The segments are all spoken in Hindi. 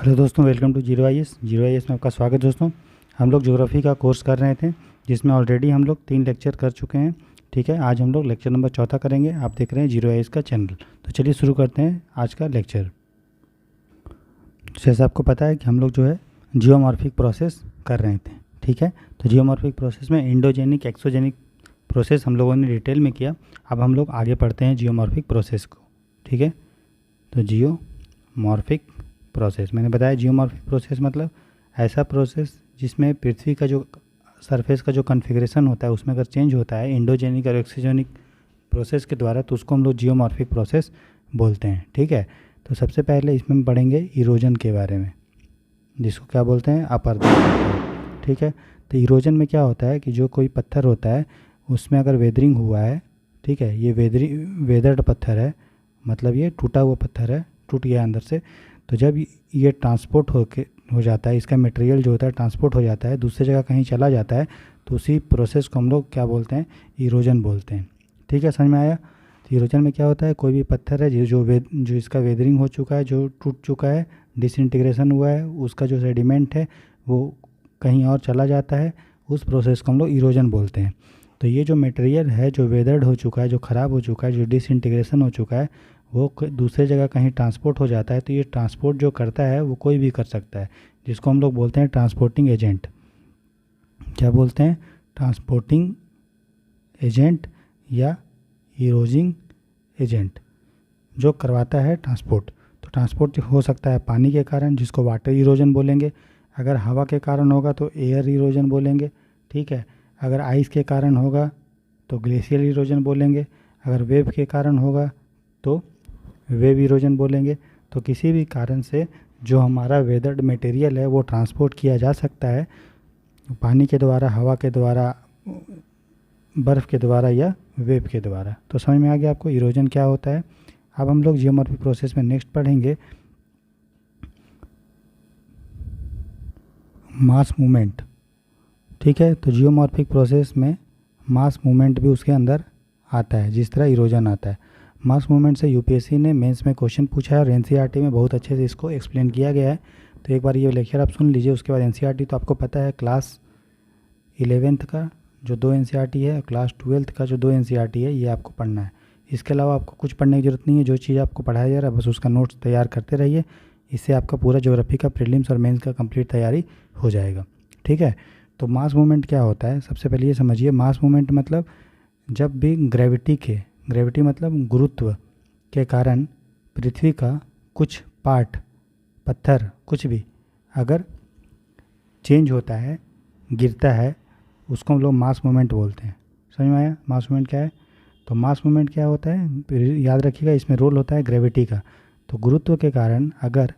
हेलो दोस्तों, welcome to zero I S में आपका स्वागत। दोस्तों, हम लोग ज्योग्राफी का कोर्स कर रहे थे जिसमें ऑलरेडी हम लोग 3 लेक्चर कर चुके हैं। ठीक है, आज हम लोग लेक्चर नंबर 4 करेंगे। आप देख रहे हैं जीरो आई एस का चैनल। तो चलिए शुरू करते हैं आज का लेक्चर। जैसे आपको पता है कि हम लोग जो है जियोमॉर्फिक प्रोसेस कर रहे थे। ठीक है, तो जियोमॉर्फिक प्रोसेस में इंडोजेनिक एक्सोजेनिक प्रोसेस हम लोगों ने डिटेल में किया। अब हम लोग आगे पढ़ते हैं जियोमॉर्फिक प्रोसेस को। ठीक है, तो जियोमॉर्फिक प्रोसेस मैंने बताया, जियोमॉर्फिक प्रोसेस मतलब ऐसा प्रोसेस जिसमें पृथ्वी का जो सरफेस का जो कॉन्फ़िगरेशन होता है उसमें अगर चेंज होता है इंडोजेनिक और एक्सोजेनिक प्रोसेस के द्वारा, तो उसको हम लोग जियोमॉर्फिक प्रोसेस बोलते हैं। ठीक है, तो सबसे पहले इसमें हम पढ़ेंगे इरोजन के बारे में, जिसको क्या बोलते हैं, अपरदन। ठीक है, तो इरोजन में क्या होता है कि जो कोई पत्थर होता है उसमें अगर वेदरिंग हुआ है, ठीक है, ये वेदर्ड पत्थर है, मतलब ये टूटा हुआ पत्थर है, टूट गया अंदर से। तो जब ये ट्रांसपोर्ट हो जाता है, इसका मटेरियल जो होता है ट्रांसपोर्ट हो जाता है, दूसरी जगह कहीं चला जाता है, तो उसी प्रोसेस को हम लोग क्या बोलते हैं, इरोजन बोलते हैं। ठीक है, समझ में आया। तो इरोजन में क्या होता है, कोई भी पत्थर है जो इसका वेदरिंग हो चुका है, जो टूट चुका है, डिसइंटीग्रेशन हुआ है, उसका जो सेडिमेंट है वो कहीं और चला जाता है, उस प्रोसेस को हम लोग इरोजन बोलते हैं। तो ये जो मटेरियल है जो वेदर्ड हो चुका है, जो ख़राब हो चुका है, जो डिसइंटीग्रेशन हो चुका है, वो दूसरे जगह कहीं ट्रांसपोर्ट हो जाता है। तो ये ट्रांसपोर्ट जो करता है वो कोई भी कर सकता है, जिसको हम लोग बोलते हैं ट्रांसपोर्टिंग एजेंट। क्या बोलते हैं, ट्रांसपोर्टिंग एजेंट या इरोजिंग एजेंट, जो करवाता है ट्रांसपोर्ट। तो ट्रांसपोर्ट हो सकता है पानी के कारण, जिसको वाटर इरोजन बोलेंगे। अगर हवा के कारण होगा तो एयर इरोजन बोलेंगे। ठीक है, अगर आइस के कारण होगा तो ग्लेशियल इरोजन बोलेंगे। अगर वेव के कारण होगा तो वेव इरोजन बोलेंगे। तो किसी भी कारण से जो हमारा वेदर्ड मटेरियल है वो ट्रांसपोर्ट किया जा सकता है, पानी के द्वारा, हवा के द्वारा, बर्फ़ के द्वारा या वेव के द्वारा। तो समझ में आ गया आपको इरोजन क्या होता है। अब हम लोग जियोमॉर्फिक प्रोसेस में नेक्स्ट पढ़ेंगे मास मूवमेंट। ठीक है, तो जियोमॉर्फिक प्रोसेस में मास मूवमेंट भी उसके अंदर आता है, जिस तरह इरोजन आता है। मास मूवमेंट से यूपीएससी ने मेंस में क्वेश्चन पूछा है और एनसीईआरटी में बहुत अच्छे से इसको एक्सप्लेन किया गया है। तो एक बार ये लेक्चर आप सुन लीजिए, उसके बाद एनसीईआरटी तो आपको पता है, क्लास 11th का जो 2 एनसीईआरटी है, क्लास 12th का जो 2 एनसीईआरटी है, ये आपको पढ़ना है। इसके अलावा आपको कुछ पढ़ने की ज़रूरत नहीं है। जो चीज़ आपको पढ़ाया जा रहा है बस उसका नोट्स तैयार करते रहिए, इससे आपका पूरा ज्योग्राफी का प्रीलिम्स और मेंस का कंप्लीट तैयारी हो जाएगा। ठीक है, तो मास मूवमेंट क्या होता है, सबसे पहले ये समझिए। मास मूवमेंट मतलब जब भी ग्रेविटी मतलब गुरुत्व के कारण पृथ्वी का कुछ पार्ट, पत्थर, कुछ भी अगर चेंज होता है, गिरता है, उसको हम लोग मास मूवमेंट बोलते हैं। समझ में आया मास मूवमेंट क्या है। तो मास मूवमेंट क्या होता है, याद रखिएगा, इसमें रोल होता है ग्रेविटी का। तो गुरुत्व के कारण अगर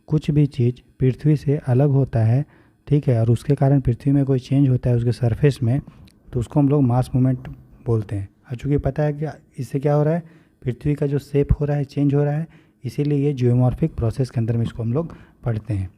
कुछ भी चीज़ पृथ्वी से अलग होता है, ठीक है, और उसके कारण पृथ्वी में कोई चेंज होता है उसके सरफेस में, तो उसको हम लोग मास मूवमेंट बोलते हैं। और चूँकि पता है कि इससे क्या हो रहा है, पृथ्वी का जो शेप हो रहा है, चेंज हो रहा है, इसीलिए ये जियोमॉर्फिक प्रोसेस के अंदर में इसको हम लोग पढ़ते हैं।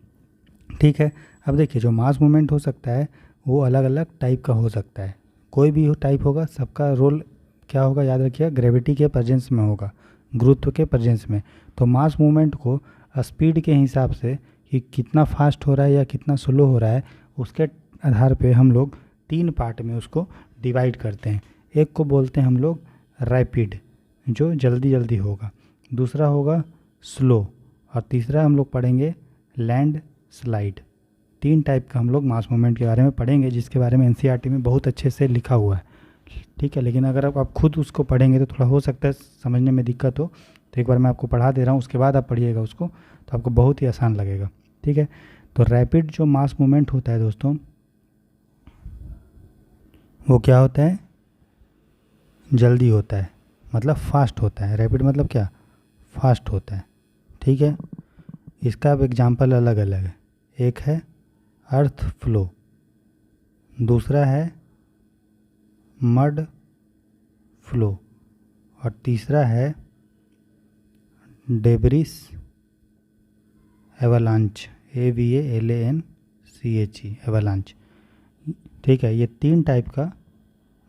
ठीक है, अब देखिए, जो मास मूवमेंट हो सकता है वो अलग अलग टाइप का हो सकता है। कोई भी टाइप होगा, सबका रोल क्या होगा, याद रखिएगा, ग्रेविटी के प्रेजेंस में होगा, गुरुत्व के प्रेजेंस में। तो मास मूवमेंट को स्पीड के हिसाब से कि कितना फास्ट हो रहा है या कितना स्लो हो रहा है, उसके आधार पे हम लोग 3 पार्ट में उसको डिवाइड करते हैं। एक को बोलते हैं हम लोग रैपिड, जो जल्दी जल्दी होगा, दूसरा होगा स्लो, और तीसरा हम लोग पढ़ेंगे लैंड स्लाइड। 3 टाइप का हम लोग मास मूवमेंट के बारे में पढ़ेंगे, जिसके बारे में एनसीईआरटी में बहुत अच्छे से लिखा हुआ है। ठीक है, लेकिन अगर आप खुद उसको पढ़ेंगे तो थोड़ा हो सकता है समझने में दिक्कत हो। तो एक बार मैं आपको पढ़ा दे रहा हूँ, उसके बाद आप पढ़िएगा उसको, तो आपको बहुत ही आसान लगेगा। ठीक है, तो रैपिड जो मास मूवमेंट होता है दोस्तों, वो क्या होता है, जल्दी होता है, मतलब फास्ट होता है। रैपिड मतलब क्या, फास्ट होता है। ठीक है, इसका अब एग्जाम्पल अलग अलग है। एक है अर्थ फ्लो, दूसरा है मड फ्लो, और तीसरा है डेब्रिस एवलांच, AVALANCHE, एवलांच। ठीक है, ये 3 टाइप का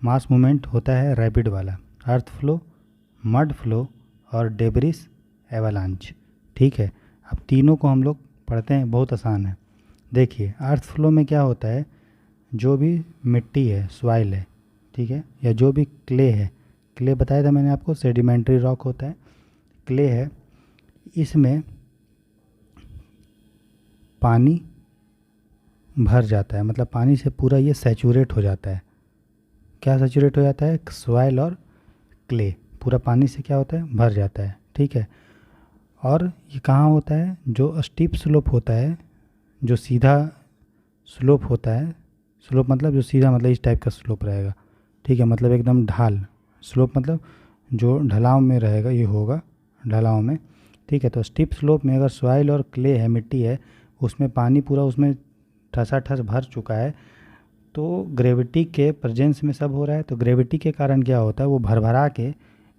मास मूवमेंट होता है रैपिड वाला, अर्थ फ्लो, मड फ्लो और डेब्रिस एवलांच। ठीक है, अब तीनों को हम लोग पढ़ते हैं, बहुत आसान है। देखिए अर्थ फ्लो में क्या होता है, जो भी मिट्टी है, सॉइल है, ठीक है, या जो भी क्ले है, क्ले बताया था मैंने आपको, सेडिमेंट्री रॉक होता है, क्ले है, इसमें पानी भर जाता है, मतलब पानी से पूरा ये सैचुरेट हो जाता है। क्या सैचुरेट हो जाता है, सॉइल और क्ले पूरा पानी से क्या होता है, भर जाता है, ठीक है। और ये कहाँ होता है, जो स्टीप स्लोप होता है, जो सीधा स्लोप होता है, स्लोप मतलब जो सीधा, मतलब इस टाइप का स्लोप रहेगा, ठीक है, मतलब एकदम ढाल, स्लोप मतलब जो ढलाव में रहेगा, ये होगा ढलाव में, ठीक है। तो स्टीप स्लोप में अगर सॉइल और क्ले है, मिट्टी है, उसमें पानी पूरा उसमें ठसाठस भर चुका है, तो ग्रेविटी के प्रेजेंस में सब हो रहा है, तो ग्रेविटी के कारण क्या होता है, वो भर भरा के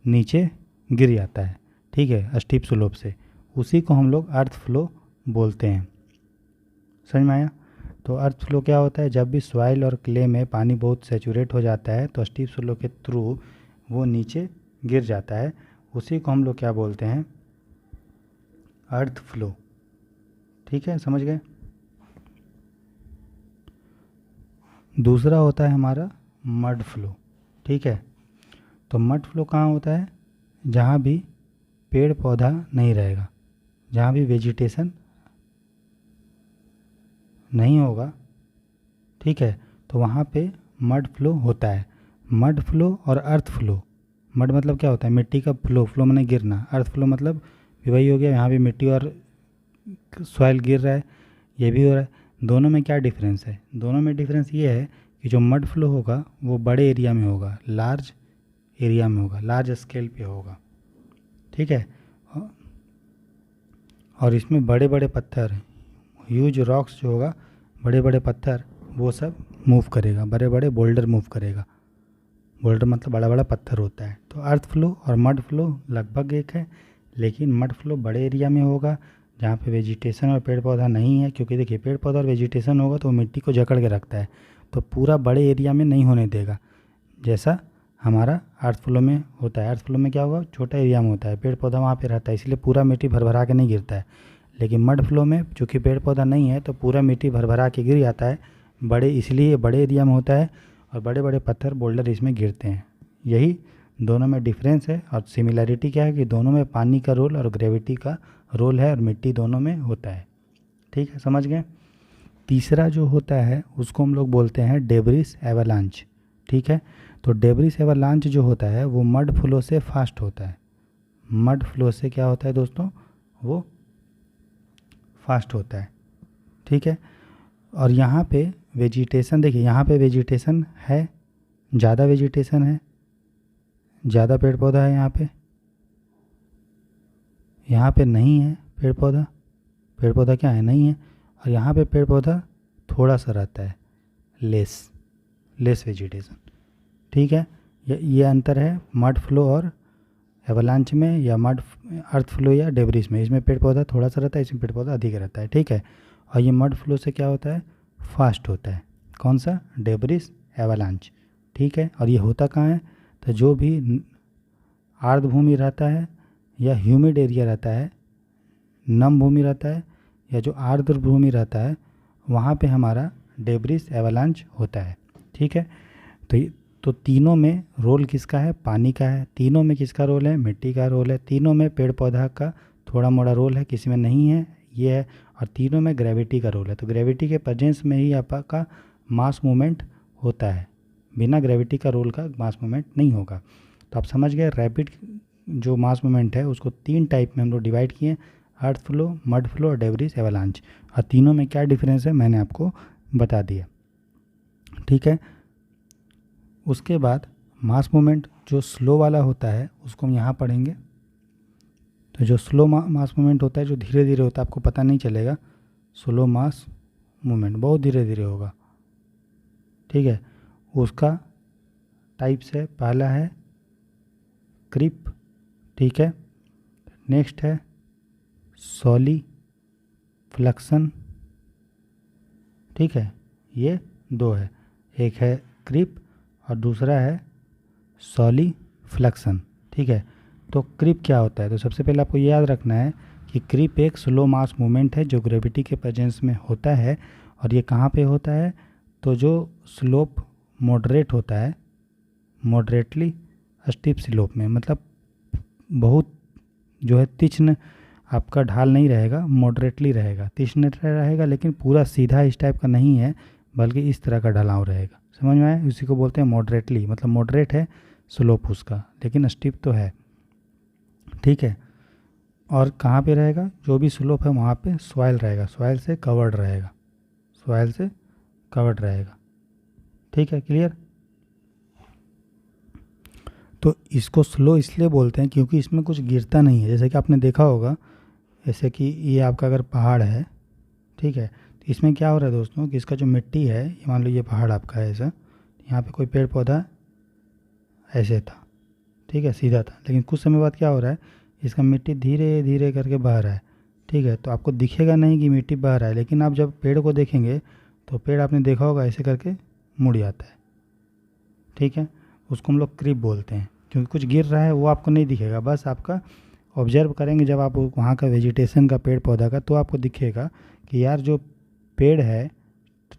नीचे गिर जाता है, ठीक है, स्टीप स्लोप से। उसी को हम लोग अर्थ फ्लो बोलते हैं। समझ में आया? तो अर्थ फ्लो क्या होता है, जब भी सॉइल और क्ले में पानी बहुत सैचुरेट हो जाता है तो स्टीप स्लो के थ्रू वो नीचे गिर जाता है, उसी को हम लोग क्या बोलते हैं, अर्थ फ्लो। ठीक है, समझ गए? दूसरा होता है हमारा मड फ्लो। ठीक है, तो मड फ्लो कहाँ होता है, जहाँ भी पेड़ पौधा नहीं रहेगा, जहाँ भी वेजिटेशन नहीं होगा, ठीक है, तो वहाँ पे मड फ्लो होता है। मड फ्लो और अर्थ फ्लो, मड मतलब क्या होता है, मिट्टी का फ्लो, फ्लो माने गिरना, अर्थ फ्लो मतलब भी वही हो गया, यहाँ भी मिट्टी और सॉइल गिर रहा है, ये भी हो रहा है। दोनों में क्या डिफरेंस है, दोनों में डिफरेंस ये है कि जो मड फ्लो होगा वो बड़े एरिया में होगा, लार्ज एरिया में होगा, लार्ज स्केल पे होगा, ठीक है, और इसमें बड़े बड़े पत्थर, ह्यूज रॉक्स जो होगा, बड़े बड़े पत्थर वो सब मूव करेगा, बड़े बड़े बोल्डर मूव करेगा। बोल्डर मतलब बड़ा बड़ा पत्थर होता है। तो अर्थ फ्लो और मड फ्लो लगभग एक है, लेकिन मड फ्लो बड़े एरिया में होगा जहाँ पे वेजिटेशन और पेड़ पौधा नहीं है, क्योंकि देखिए पेड़ पौधा और वेजिटेशन होगा तो वो मिट्टी को जकड़ के रखता है, तो पूरा बड़े एरिया में नहीं होने देगा, जैसा हमारा अर्थ फ्लो में होता है। अर्थ फ्लो में क्या होगा, छोटा एरिया में होता है, पेड़ पौधा वहाँ पे रहता है, इसलिए पूरा मिट्टी भर भरा के नहीं गिरता है। लेकिन मड फ्लो में चूँकि पेड़ पौधा नहीं है तो पूरा मिट्टी भर भरा के गिर जाता है, बड़े, इसलिए बड़े एरिया में होता है और बड़े बड़े पत्थर बोल्डर इसमें गिरते हैं। यही दोनों में डिफरेंस है। और सिमिलैरिटी क्या है कि दोनों में पानी का रोल और ग्रेविटी का रोल है और मिट्टी दोनों में होता है। ठीक है, समझ गए? तीसरा जो होता है उसको हम लोग बोलते हैं डेब्रिस एवलांच। ठीक है, तो डेब्रिस एवलांच जो होता है वो मड फ्लो से फास्ट होता है। मड फ्लो से क्या होता है दोस्तों, वो फास्ट होता है। ठीक है, और यहाँ पे वेजिटेशन, देखिए यहाँ पे वेजिटेशन है, ज़्यादा वेजिटेशन है, ज़्यादा पेड़ पौधा है, यहाँ पे नहीं है पेड़ पौधा, पेड़ पौधा क्या है, नहीं है, और यहाँ पे पेड़ पौधा थोड़ा सा रहता है, लेस वेजिटेशन। ठीक है, ये अंतर है मड फ्लो और एवलांच में, या मड अर्थ फ्लो या डेब्रिस में। इसमें पेड़ पौधा थोड़ा सा रहता है, इसमें पेड़ पौधा अधिक रहता है। ठीक है, और ये मड फ्लो से क्या होता है, फास्ट होता है। कौन सा, डेब्रिस एवलांच। ठीक है, और ये होता कहाँ है, तो जो भी आर्द्र भूमि रहता है या ह्यूमिड एरिया रहता है, नम भूमि रहता है या जो आर्द्र भूमि रहता है, वहाँ पे हमारा डेब्रिस एवलांच होता है। ठीक है, तो तीनों में रोल किसका है, पानी का है। तीनों में किसका रोल है, मिट्टी का रोल है। तीनों में पेड़ पौधा का थोड़ा मोड़ा रोल है, किसी में नहीं है, ये है। और तीनों में ग्रेविटी का रोल है। तो ग्रेविटी के प्रेजेंस में ही आपका मास मूवमेंट होता है, बिना ग्रेविटी का रोल का मास मूवमेंट नहीं होगा। तो आप समझ गए, रैपिड जो मास मूवमेंट है उसको 3 टाइप में हम लोग डिवाइड किए, अर्थ फ्लो, मड फ्लो और डेब्रिस एवलांच। और तीनों में क्या डिफरेंस है मैंने आपको बता दिया। ठीक है, उसके बाद मास मूवमेंट जो स्लो वाला होता है उसको हम यहाँ पढ़ेंगे। तो जो स्लो मास मूवमेंट होता है, जो धीरे धीरे होता है, आपको पता नहीं चलेगा, स्लो मास मूवमेंट बहुत धीरे धीरे होगा। ठीक है, उसका टाइप्स है, पहला है क्रिप, ठीक है, नेक्स्ट है सॉली फ्लक्शन। ठीक है, ये 2 है, एक है क्रिप और दूसरा है सॉली फ्लक्शन। ठीक है, तो क्रिप क्या होता है, तो सबसे पहले आपको ये याद रखना है कि कि क्रीप एक स्लो मास मूवमेंट है जो ग्रेविटी के प्रेजेंस में होता है, और ये कहाँ पे होता है, तो जो स्लोप मॉडरेट होता है, मॉडरेटली स्टीप स्लोप में, मतलब बहुत जो है तीक्ष्ण आपका ढाल नहीं रहेगा, मॉडरेटली रहेगा, तीक्ष्ण रहेगा लेकिन पूरा सीधा इस टाइप का नहीं है, बल्कि इस तरह का ढलाव रहेगा। समझ में आया? उसी को बोलते हैं मॉडरेटली, मतलब मॉडरेट है स्लोप उसका, लेकिन स्टीप तो है। ठीक है, और कहाँ पे रहेगा, जो भी स्लोप है वहाँ पे सॉइल रहेगा, सॉइल से कवर्ड रहेगा, सॉइल से कवर्ड रहेगा। ठीक है, क्लियर? तो इसको स्लो इसलिए बोलते हैं क्योंकि इसमें कुछ गिरता नहीं है। जैसे कि आपने देखा होगा, जैसे कि ये आपका अगर पहाड़ है, ठीक है, तो इसमें क्या हो रहा है दोस्तों कि इसका जो मिट्टी है, ये मान लो ये पहाड़ आपका है ऐसा, यहाँ पे कोई पेड़ पौधा ऐसे था, ठीक है, सीधा था, लेकिन कुछ समय बाद क्या हो रहा है, इसका मिट्टी धीरे धीरे करके बह रहा है। ठीक है, तो आपको दिखेगा नहीं कि मिट्टी बह रहा है, लेकिन आप जब पेड़ को देखेंगे तो पेड़ आपने देखा होगा ऐसे करके मुड़ जाता है। ठीक है, उसको हम लोग क्रीप बोलते हैं, क्योंकि कुछ गिर रहा है वो आपको नहीं दिखेगा, बस आपका ऑब्जर्व करेंगे जब आप वहाँ का वेजिटेशन का, पेड़ पौधा का, तो आपको दिखेगा कि यार जो पेड़ है,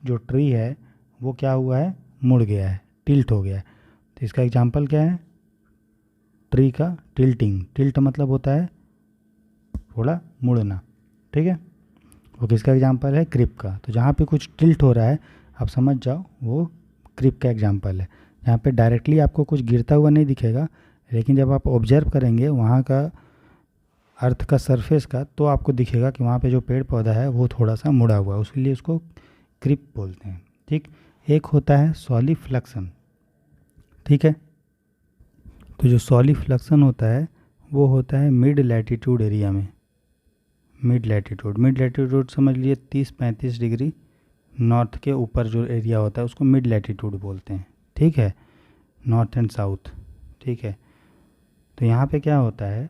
जो ट्री है, वो क्या हुआ है, मुड़ गया है, टिल्ट हो गया है। तो इसका एग्जांपल क्या है, ट्री का टिल्टिंग। टिल्ट मतलब होता है थोड़ा मुड़ना। ठीक है, वो किसका एग्जांपल है, क्रिप का। तो जहाँ पे कुछ टिल्ट हो रहा है आप समझ जाओ वो क्रिप का एग्जांपल है। यहाँ पे डायरेक्टली आपको कुछ गिरता हुआ नहीं दिखेगा, लेकिन जब आप ऑब्जर्व करेंगे वहाँ का अर्थ का सरफेस का, तो आपको दिखेगा कि वहाँ पे जो पेड़ पौधा है वो थोड़ा सा मुड़ा हुआ है, उसके उसको क्रिप बोलते हैं। ठीक, एक होता है सॉलिफ्लक्शन। ठीक है, तो जो सॉलिफ्लक्शन होता है वो होता है मिड लैटिट्यूड एरिया में। मिड लैटिट्यूड समझ लिए 30-35 डिग्री नॉर्थ के ऊपर जो एरिया होता है उसको मिड लैटिट्यूड बोलते हैं। ठीक है, नॉर्थ एंड साउथ। ठीक है, तो यहाँ पे क्या होता है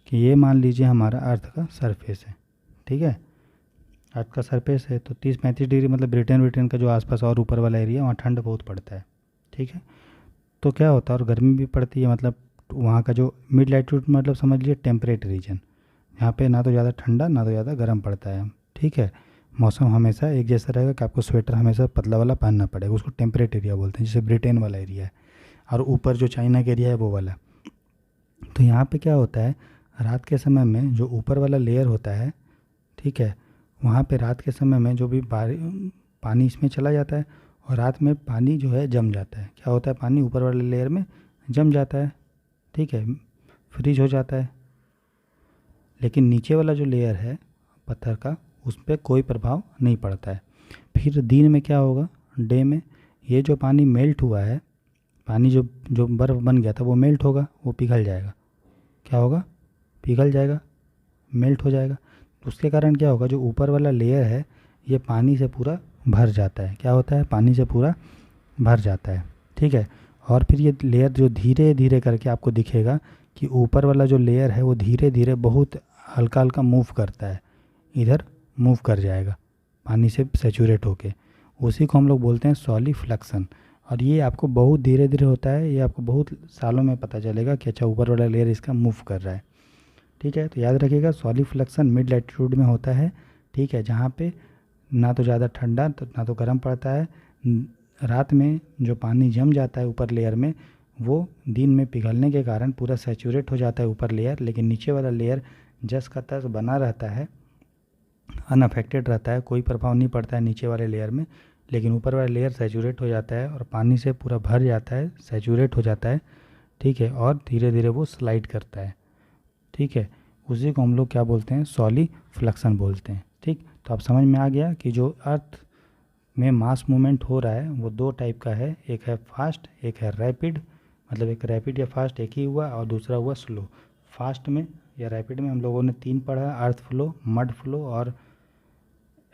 कि ये मान लीजिए हमारा अर्थ का सरफेस है। ठीक है, अर्थ का सरफेस है तो 30-35 डिग्री मतलब ब्रिटेन का जो आसपास और ऊपर वाला एरिया, वहाँ ठंड बहुत पड़ता है। ठीक है, तो क्या होता है, और गर्मी भी पड़ती है, मतलब वहाँ का जो मिड लैटिट्यूड मतलब समझ लीजिए टेम्परेट रीजन, यहाँ पे ना तो ज़्यादा ठंडा ना तो ज़्यादा गर्म पड़ता है। ठीक है, मौसम हमेशा एक जैसा रहेगा कि आपको स्वेटर हमेशा पतला वाला पहनना पड़ेगा, उसको टेम्परेट एरिया बोलते हैं, जैसे ब्रिटेन वाला एरिया है, और ऊपर जो चाइना का एरिया है वो वाला। तो यहाँ पे क्या होता है, रात के समय में जो ऊपर वाला लेयर होता है, ठीक है, वहाँ पे रात के समय में जो भी पानी इसमें चला जाता है, और रात में पानी जो है जम जाता है। क्या होता है, पानी ऊपर वाले लेयर में जम जाता है। ठीक है, फ्रीज हो जाता है, लेकिन नीचे वाला जो लेयर है पत्थर का, उस पर कोई प्रभाव नहीं पड़ता है। फिर दिन में क्या होगा, डे में ये जो पानी मेल्ट हुआ है, पानी जो जो बर्फ़ बन गया था वो मेल्ट होगा, वो पिघल जाएगा। क्या होगा, पिघल जाएगा, मेल्ट हो जाएगा। उसके कारण क्या होगा, जो ऊपर वाला लेयर है ये पानी से पूरा भर जाता है। क्या होता है, पानी से पूरा भर जाता है। ठीक है, और फिर ये लेयर जो धीरे धीरे करके आपको दिखेगा कि ऊपर वाला जो लेयर है वो धीरे धीरे बहुत हल्का हल्का मूव करता है, इधर मूव कर जाएगा पानी से सेचूरेट होके, उसी को हम लोग बोलते हैं सॉलिफ्लक्शन। और ये आपको बहुत धीरे धीरे होता है, ये आपको बहुत सालों में पता चलेगा कि अच्छा ऊपर वाला लेयर इसका मूव कर रहा है। ठीक है, तो याद रखिएगा सॉलिफ्लक्शन मिड लैटिट्यूड में होता है। ठीक है, जहाँ पे ना तो ज़्यादा ठंडा तो ना तो गर्म पड़ता है। रात में जो पानी जम जाता है ऊपर लेयर में, वो दिन में पिघलने के कारण पूरा सैचुरेट हो जाता है ऊपर लेयर, लेकिन नीचे वाला लेयर जस का तस बना रहता है, अनअफेक्टेड रहता है, कोई प्रभाव नहीं पड़ता है नीचे वाले लेयर में, लेकिन ऊपर वाला लेयर सैचुरेट हो जाता है और पानी से पूरा भर जाता है, सैचुरेट हो जाता है। ठीक है, और धीरे धीरे वो स्लाइड करता है। ठीक है, उसी को हम लोग क्या बोलते हैं, सॉलिफ्लक्शन बोलते हैं। ठीक, तो आप समझ में आ गया कि जो अर्थ में मास मूवमेंट हो रहा है वो दो टाइप का है, एक है फास्ट, एक है रैपिड। मतलब एक रैपिड या फास्ट एक ही हुआ, और दूसरा हुआ स्लो। फास्ट में या रैपिड में हम लोगों ने 3 पढ़ा, अर्थ फ्लो, मड फ्लो और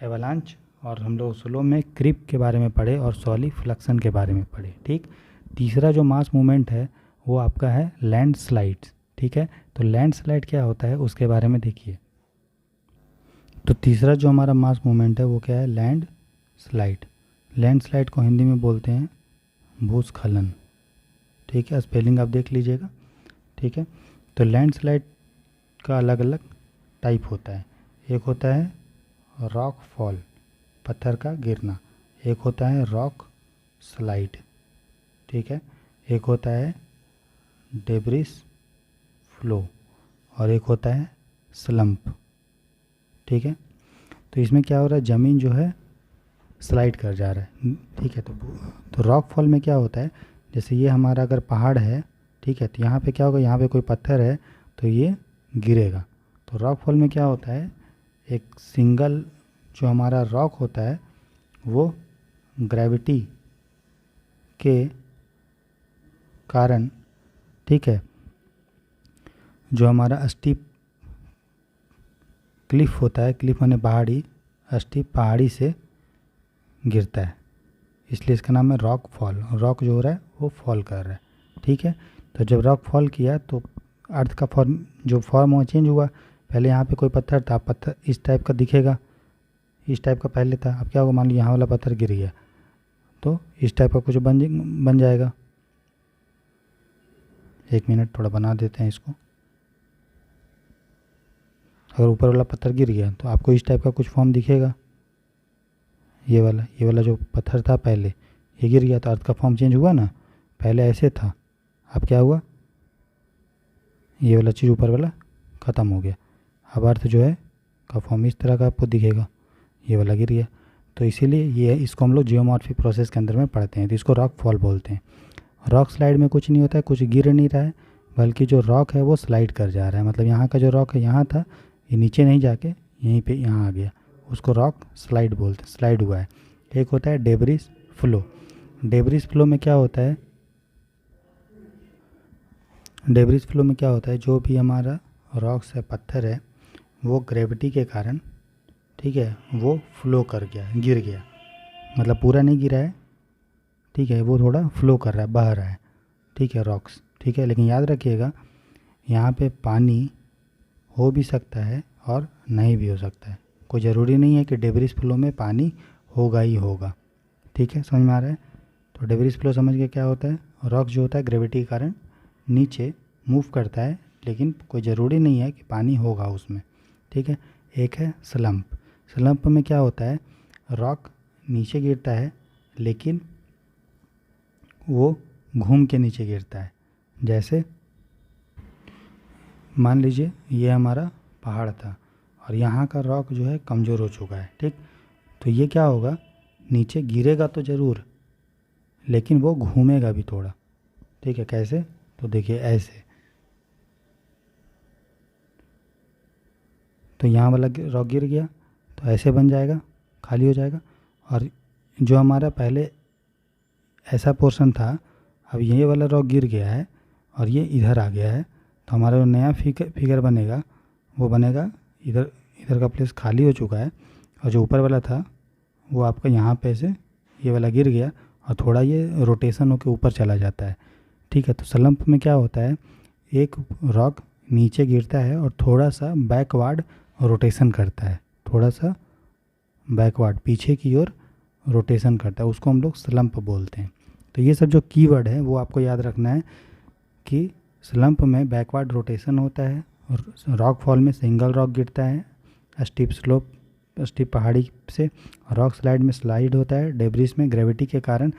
एवलांच। और हम लोग स्लो में क्रिप के बारे में पढ़े और सॉलिफ्लक्शन के बारे में पढ़े। ठीक, तीसरा जो मास मूवमेंट है वो आपका है लैंड स्लाइड्स। ठीक है, तो लैंड स्लाइड क्या होता है उसके बारे में देखिए। तो तीसरा जो हमारा मास मूवमेंट है वो क्या है, लैंड स्लाइड। लैंड स्लाइड को हिंदी में बोलते हैं भूस्खलन। ठीक है, स्पेलिंग आप देख लीजिएगा। ठीक है, तो लैंड स्लाइड का अलग अलग टाइप होता है। एक होता है रॉक फॉल, पत्थर का गिरना, एक होता है रॉक स्लाइड, ठीक है, एक होता है डेब्रिस फ्लो और एक होता है स्लंप, ठीक है। तो इसमें क्या हो रहा है, ज़मीन जो है स्लाइड कर जा रहा है, ठीक है। तो रॉक फॉल में क्या होता है, जैसे ये हमारा अगर पहाड़ है, ठीक है, तो यहाँ पे क्या होगा, यहाँ पे कोई पत्थर है तो ये गिरेगा। तो रॉक फॉल में क्या होता है, एक सिंगल जो हमारा रॉक होता है वो ग्रेविटी के कारण, ठीक है, जो हमारा स्टीप क्लिफ होता है, क्लिफ माने पहाड़ी, स्टीप पहाड़ी से गिरता है, इसलिए इसका नाम है रॉक फॉल। रॉक जो हो रहा है वो फॉल कर रहा है, ठीक है। तो जब रॉक फॉल किया तो अर्थ का फॉर्म, जो फॉर्म वो चेंज हुआ। पहले यहाँ पे कोई पत्थर था, पत्थर इस टाइप का दिखेगा, इस टाइप का पहले था, अब क्या होगा, मान लो यहाँ वाला पत्थर गिर गया तो इस टाइप का कुछ बन जाएगा। एक मिनट थोड़ा बना देते हैं इसको। अगर ऊपर वाला पत्थर गिर गया तो आपको इस टाइप का कुछ फॉर्म दिखेगा, ये वाला जो पत्थर था पहले ये गिर गया तो अर्थ का फॉर्म चेंज हुआ ना, पहले ऐसे था, अब क्या हुआ, ये वाला चीज़ ऊपर वाला ख़त्म हो गया, अब अर्थ जो है का फॉर्म इस तरह का आपको दिखेगा, ये वाला गिर गया। तो इसीलिए ये इसको हम लोग जियोमॉर्फिक प्रोसेस के अंदर में पढ़ते हैं, तो इसको रॉक फॉल बोलते हैं। रॉक स्लाइड में कुछ नहीं होता है, कुछ गिर नहीं रहा है, बल्कि जो रॉक है वो स्लाइड कर जा रहा है, मतलब यहाँ का जो रॉक है यहाँ था, ये नीचे नहीं जाके यहीं पे यहाँ आ गया, उसको रॉक स्लाइड बोलते हैं, स्लाइड हुआ है। एक होता है डेब्रिस फ्लो। डेब्रिस फ्लो में क्या होता है, डेब्रिस फ्लो में क्या होता है, जो भी हमारा रॉक्स है, पत्थर है, वो ग्रेविटी के कारण, ठीक है, वो फ्लो कर गया, गिर गया, मतलब पूरा नहीं गिरा है, ठीक है, वो थोड़ा फ्लो कर रहा है, बह रहा है, ठीक है, रॉक्स, ठीक है। लेकिन याद रखिएगा यहाँ पे पानी हो भी सकता है और नहीं भी हो सकता है, कोई ज़रूरी नहीं है कि डेब्रिस फ्लो में पानी होगा ही होगा, ठीक है, समझ में आ रहा है। तो डेब्रिस फ्लो समझ के क्या होता है, रॉक जो होता है ग्रेविटी के कारण नीचे मूव करता है, लेकिन कोई ज़रूरी नहीं है कि पानी होगा उसमें, ठीक है। एक है स्लंप। स्लंप में क्या होता है, रॉक नीचे गिरता है लेकिन वो घूम के नीचे गिरता है। जैसे मान लीजिए ये हमारा पहाड़ था और यहाँ का रॉक जो है कमज़ोर हो चुका है, ठीक, तो ये क्या होगा, नीचे गिरेगा तो ज़रूर लेकिन वो घूमेगा भी थोड़ा, ठीक है। कैसे, तो देखिए ऐसे, तो यहाँ वाला रॉक गिर गया तो ऐसे बन जाएगा, खाली हो जाएगा, और जो हमारा पहले ऐसा पोर्शन था, अब ये वाला रॉक गिर गया है और ये इधर आ गया है, तो हमारा जो नया फिगर बनेगा वो बनेगा, इधर इधर का प्लेस खाली हो चुका है और जो ऊपर वाला था वो आपका यहाँ पे से ये वाला गिर गया और थोड़ा ये रोटेशन होकर ऊपर चला जाता है, ठीक है। तो स्लंप में क्या होता है, एक रॉक नीचे गिरता है और थोड़ा सा बैकवर्ड रोटेशन करता है, थोड़ा सा बैकवर्ड पीछे की ओर रोटेशन करता है, उसको हम लोग स्लंप बोलते हैं। तो ये सब जो कीवर्ड है वो आपको याद रखना है कि स्लंप में बैकवर्ड रोटेशन होता है, और रॉक फॉल में सिंगल रॉक गिरता है, स्टीप स्लोप, स्टीप पहाड़ी से, रॉक स्लाइड में स्लाइड होता है, डेब्रिस में ग्रेविटी के कारण,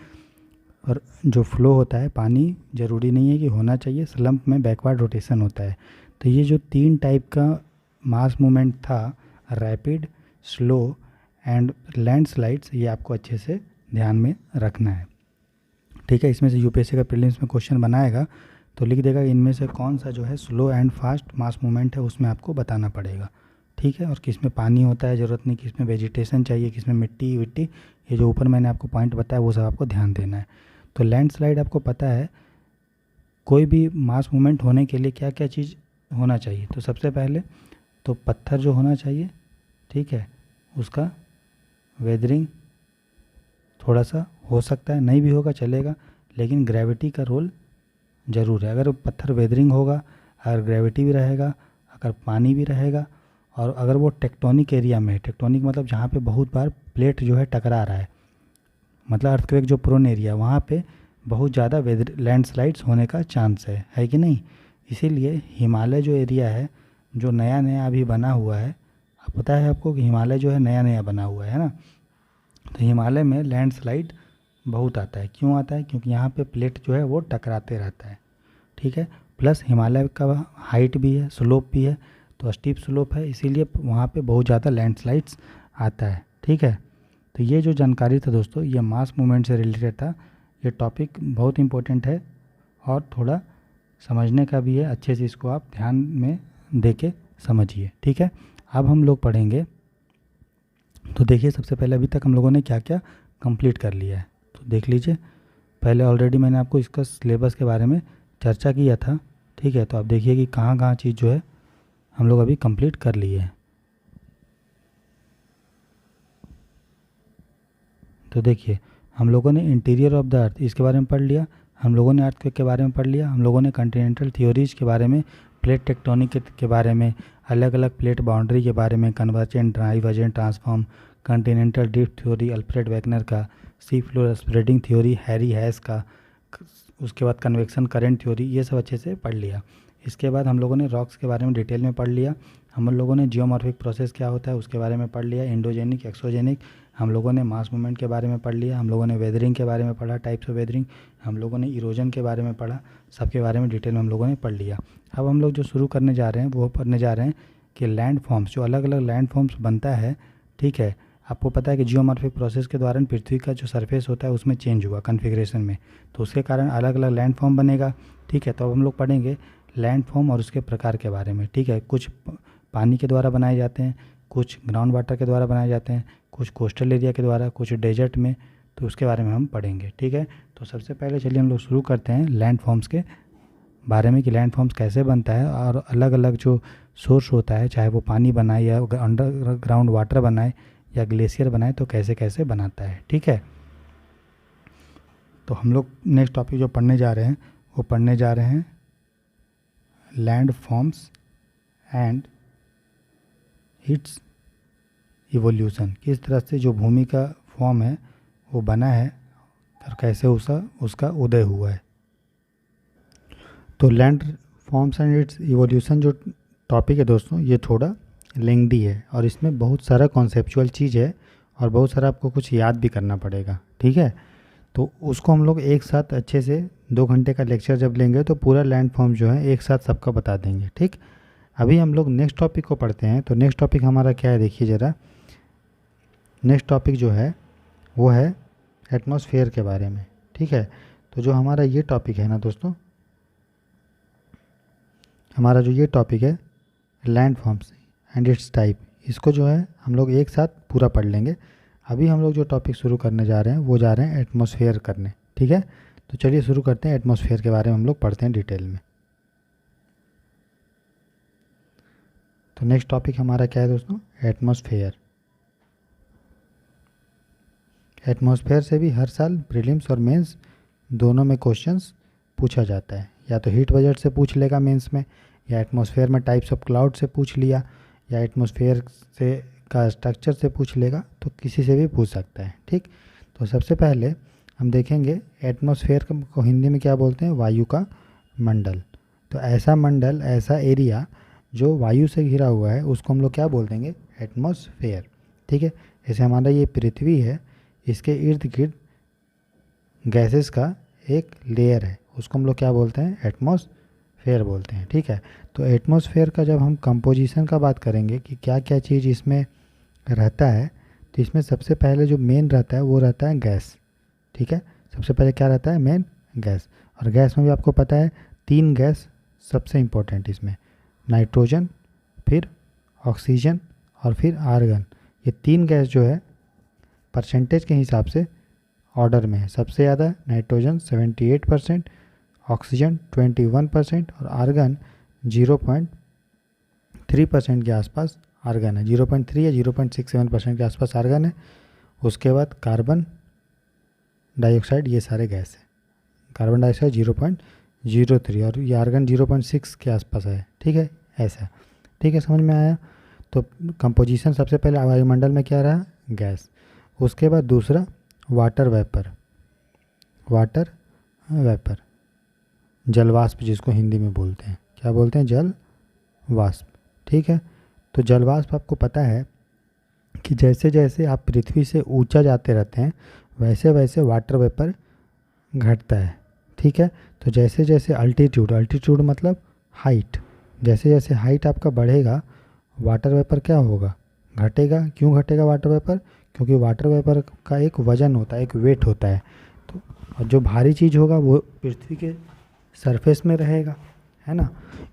और जो फ्लो होता है पानी ज़रूरी नहीं है कि होना चाहिए, स्लंप में बैकवर्ड रोटेशन होता है। तो ये जो 3 टाइप का मास मूवमेंट था, रैपिड, स्लो एंड लैंडस्लाइड्स, ये आपको अच्छे से ध्यान में रखना है, ठीक है। इसमें से यूपीएससी का प्रीलिम्स में क्वेश्चन बनाएगा तो लिख देगा इनमें से कौन सा जो है slow and fast mass movement है, उसमें आपको बताना पड़ेगा, ठीक है। और किस में पानी होता है ज़रूरत नहीं, किस में वेजिटेशन चाहिए, किस में मिट्टी विट्टी, ये जो ऊपर मैंने आपको पॉइंट बताया वो सब आपको ध्यान देना है। तो लैंडस्लाइड आपको पता है, कोई भी मास मूवमेंट होने के लिए क्या क्या चीज़ होना चाहिए, तो सबसे पहले तो पत्थर जो होना चाहिए, ठीक है, उसका वेदरिंग थोड़ा सा हो सकता है, नहीं भी होगा चलेगा, लेकिन ग्रेविटी का रोल ज़रूर है। अगर पत्थर वेदरिंग होगा, अगर ग्रेविटी भी रहेगा, अगर पानी भी रहेगा, और अगर वो टेक्टोनिक एरिया में है, टेक्टोनिक मतलब जहाँ पे बहुत बार प्लेट जो है टकरा रहा है, मतलब अर्थक्वेक जो प्रोन एरिया, वहाँ पे बहुत ज़्यादा लैंडस्लाइड्स होने का चांस है कि नहीं। इसीलिए हिमालय जो एरिया है, जो नया नया अभी बना हुआ है, अब पता है आपको कि हिमालय जो है नया नया बना हुआ है ना, तो हिमालय में लैंडस्लाइड बहुत आता है। क्यों आता है? क्योंकि यहाँ पे प्लेट जो है वो टकराते रहता है, ठीक है। प्लस हिमालय का हाइट भी है, स्लोप भी है, तो स्टीप स्लोप है, इसीलिए वहाँ पे बहुत ज़्यादा लैंडस्लाइड्स आता है, ठीक है। तो ये जो जानकारी था दोस्तों, ये मास मूवमेंट से रिलेटेड था। ये टॉपिक बहुत इम्पोर्टेंट है और थोड़ा समझने का भी है, अच्छे से इसको आप ध्यान में दे के समझिए, ठीक है। अब हम लोग पढ़ेंगे, तो देखिए सबसे पहले अभी तक हम लोगों ने क्या क्या कंप्लीट कर लिया है, तो देख लीजिए। पहले ऑलरेडी मैंने आपको इसका सिलेबस के बारे में चर्चा किया था, ठीक है। तो आप देखिए कि कहाँ कहाँ चीज़ जो है हम लोग अभी कंप्लीट कर लिए हैं। तो देखिए हम लोगों ने इंटीरियर ऑफ द अर्थ इसके बारे में पढ़ लिया, हम लोगों ने अर्थक्वेक के बारे में पढ़ लिया, हम लोगों ने कॉन्टिनेंटल थ्योरीज के बारे में, प्लेट टेक्टोनिक के बारे में, अलग अलग प्लेट बाउंड्री के बारे में, convergent divergent transform, continental drift theory Alfred Wegener का, sea floor spreading theory Harry Hess का, उसके बाद कन्वेक्शन करंट थ्योरी, ये सब अच्छे से पढ़ लिया। इसके बाद हम लोगों ने रॉक्स के बारे में डिटेल में पढ़ लिया, हम लोगों ने जियोमॉर्फिक प्रोसेस क्या होता है उसके बारे में पढ़ लिया, एंडोजेनिक एक्सोजेनिक, हम लोगों ने मास मूवमेंट के बारे में पढ़ लिया, हम लोगों ने वेदरिंग के बारे में पढ़ा, टाइप्स ऑफ वेदरिंग, हम लोगों ने इरोजन के बारे में पढ़ा, सबके बारे में डिटेल में हम लोगों ने पढ़ लिया। अब हम लोग जो शुरू करने जा रहे हैं वो पढ़ने जा रहे हैं कि लैंड फॉर्म्स, जो अलग अलग लैंड फॉर्म्स बनता है, ठीक है। आपको पता है कि जियोमॉर्फिक प्रोसेस के दौरान पृथ्वी का जो सरफेस होता है उसमें चेंज हुआ कन्फिग्रेशन में, तो उसके कारण अलग अलग लैंड फॉर्म बनेगा, ठीक है। तो अब हम लोग पढ़ेंगे लैंड फॉर्म और उसके प्रकार के बारे में, ठीक है। कुछ पानी के द्वारा बनाए जाते हैं, कुछ ग्राउंड वाटर के द्वारा बनाए जाते हैं, कुछ कोस्टल एरिया के द्वारा, कुछ डेजर्ट में, तो उसके बारे में हम पढ़ेंगे, ठीक है। तो सबसे पहले चलिए हम लोग शुरू करते हैं लैंड फॉर्म्स के बारे में कि लैंड फॉर्म्स कैसे बनता है और अलग अलग जो सोर्स होता है, चाहे वो पानी बनाए या अंडरग्राउंड वाटर बनाए या ग्लेशियर बनाए, तो कैसे कैसे बनाता है, ठीक है। तो हम लोग नेक्स्ट टॉपिक जो पढ़ने जा रहे हैं वो पढ़ने जा रहे हैं land forms and it's evolution, किस तरह से जो भूमि का फॉर्म है वो बना है और कैसे उसका उदय हुआ है। तो land forms and it's evolution जो टॉपिक है दोस्तों, ये थोड़ा लेंथी है और इसमें बहुत सारा कॉन्सेप्चुअल चीज़ है और बहुत सारा आपको कुछ याद भी करना पड़ेगा, ठीक है। तो उसको हम लोग एक साथ अच्छे से 2 घंटे का लेक्चर जब लेंगे तो पूरा लैंड फॉर्म जो है एक साथ सबका बता देंगे, ठीक। अभी हम लोग नेक्स्ट टॉपिक को पढ़ते हैं। तो नेक्स्ट टॉपिक हमारा क्या है, देखिए ज़रा। नेक्स्ट टॉपिक जो है वो है एटमॉस्फेयर के बारे में, ठीक है। तो जो हमारा ये टॉपिक है ना दोस्तों, हमारा जो ये टॉपिक है land forms and it's type, इसको जो है हम लोग एक साथ पूरा पढ़ लेंगे। अभी हम लोग जो टॉपिक शुरू करने जा रहे हैं वो जा रहे हैं एटमॉस्फेयर करने, ठीक है। तो चलिए शुरू करते हैं, एटमॉस्फेयर के बारे में हम लोग पढ़ते हैं डिटेल में। तो नेक्स्ट टॉपिक हमारा क्या है दोस्तों, एटमॉस्फेयर। एटमॉस्फेयर से भी हर साल प्रीलिम्स और मेंस दोनों में क्वेश्चंस पूछा जाता है, या तो हीट बजट से पूछ लेगा मेंस में, या एटमॉस्फेयर में टाइप्स ऑफ क्लाउड से पूछ लिया, या एटमॉस्फेयर से का स्ट्रक्चर से पूछ लेगा, तो किसी से भी पूछ सकता है, ठीक। तो सबसे पहले हम देखेंगे एटमॉस्फेयर को हिंदी में क्या बोलते हैं, वायु का मंडल। तो ऐसा मंडल, ऐसा एरिया जो वायु से घिरा हुआ है उसको हम लोग क्या बोल देंगे, एटमॉस्फेयर, ठीक है। जैसे हमारा ये पृथ्वी है, इसके इर्द गिर्द गैसेस का एक लेयर है, उसको हम लोग क्या बोलते हैं, एटमॉस्फेयर बोलते हैं, ठीक है। तो एटमॉस्फेयर का जब हम कंपोजिशन का बात करेंगे कि क्या क्या चीज़ इसमें रहता है, तो इसमें सबसे पहले जो मेन रहता है वो रहता है गैस, ठीक है। सबसे पहले क्या रहता है, मेन गैस। और गैस में भी आपको पता है 3 गैस सबसे इम्पोर्टेंट इसमें, नाइट्रोजन, फिर ऑक्सीजन और फिर आर्गन। ये 3 गैस जो है परसेंटेज के हिसाब से ऑर्डर में है, सबसे ज़्यादा नाइट्रोजन 78%, ऑक्सीजन 21% और आर्गन 0.3% के आसपास आर्गन है, 0.3 या 0.67% के आसपास आर्गन है। उसके बाद कार्बन डाइऑक्साइड, ये सारे गैस है। कार्बन डाइऑक्साइड 0.03 और ये आर्गन 0.6 के आसपास है, ठीक है, ऐसा, ठीक है, समझ में आया। तो कंपोजिशन सबसे पहले वायुमंडल में क्या रहा, गैस। उसके बाद दूसरा वाटर वेपर, वाटर वेपर, जल वाष्प जिसको हिंदी में बोलते हैं, क्या बोलते हैं, जल वाष्प, ठीक है। तो जलवाष्प आपको पता है कि जैसे जैसे आप पृथ्वी से ऊंचा जाते रहते हैं वैसे वैसे वाटर वेपर घटता है, ठीक है। तो जैसे जैसे अल्टीट्यूड मतलब हाइट, जैसे जैसे हाइट आपका बढ़ेगा वाटर वेपर क्या होगा, घटेगा। क्यों घटेगा वाटर वेपर? क्योंकि वाटर वेपर का एक वजन होता है, एक वेट होता है। तो और जो भारी चीज़ होगा वो पृथ्वी के सरफेस में रहेगा, है ना।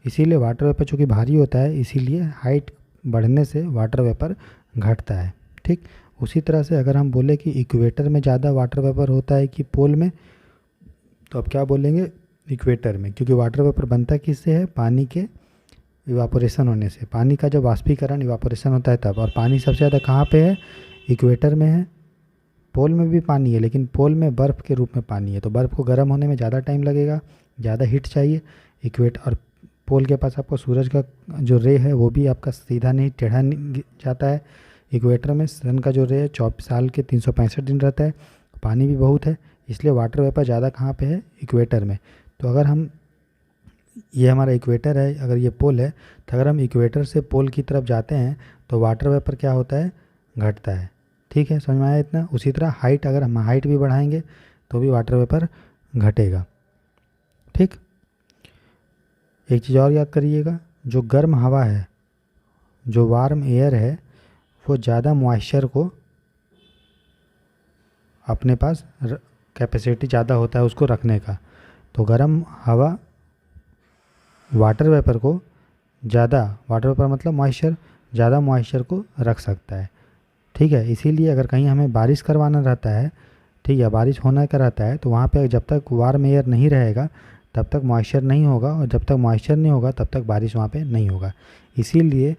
इसीलिए वाटर वेपर चूँकि भारी होता है, इसीलिए हाइट बढ़ने से वाटर वेपर घटता है, ठीक। उसी तरह से अगर हम बोले कि इक्वेटर में ज़्यादा वाटर वेपर होता है कि पोल में, तो अब क्या बोलेंगे, इक्वेटर में। क्योंकि वाटर वेपर बनता किससे है? पानी के इवापोरेशन होने से। पानी का जब वाष्पीकरण इवापोरेशन होता है तब। और पानी सबसे ज़्यादा कहाँ पे है? इक्वेटर में है। पोल में भी पानी है, लेकिन पोल में बर्फ़ के रूप में पानी है, तो बर्फ़ को गर्म होने में ज़्यादा टाइम लगेगा, ज़्यादा हीट चाहिए। इक्वेटर और पोल के पास आपको सूरज का जो रे है वो भी आपका सीधा नहीं टेढ़ा नहीं जाता है। इक्वेटर में सन का जो रे है 24 साल के 365 दिन रहता है। पानी भी बहुत है, इसलिए वाटर वेपर ज़्यादा कहाँ पे है? इक्वेटर में। तो अगर हम, ये हमारा इक्वेटर है, अगर ये पोल है, तो अगर हम इक्वेटर से पोल की तरफ जाते हैं तो वाटर वेपर क्या होता है? घटता है, ठीक है। समझ में आया इतना? उसी तरह हाइट, अगर हम हाइट भी बढ़ाएंगे तो भी वाटर वेपर घटेगा, ठीक। एक चीज़ और याद करिएगा, जो गर्म हवा है, जो वार्म एयर है, वो ज़्यादा मॉइस्चर को अपने पास कैपेसिटी ज़्यादा होता है उसको रखने का। तो गर्म हवा वाटर वेपर को ज़्यादा, वाटर वेपर मतलब मॉइस्चर, ज़्यादा मॉइस्चर को रख सकता है, ठीक है। इसीलिए अगर कहीं हमें बारिश करवाना रहता है, ठीक है, बारिश होना का रहता है, तो वहाँ पे जब तक वार्म एयर नहीं रहेगा तब तक मॉइस्चर नहीं होगा, और जब तक मॉइस्चर नहीं होगा तब तक बारिश वहाँ पे नहीं होगा। इसीलिए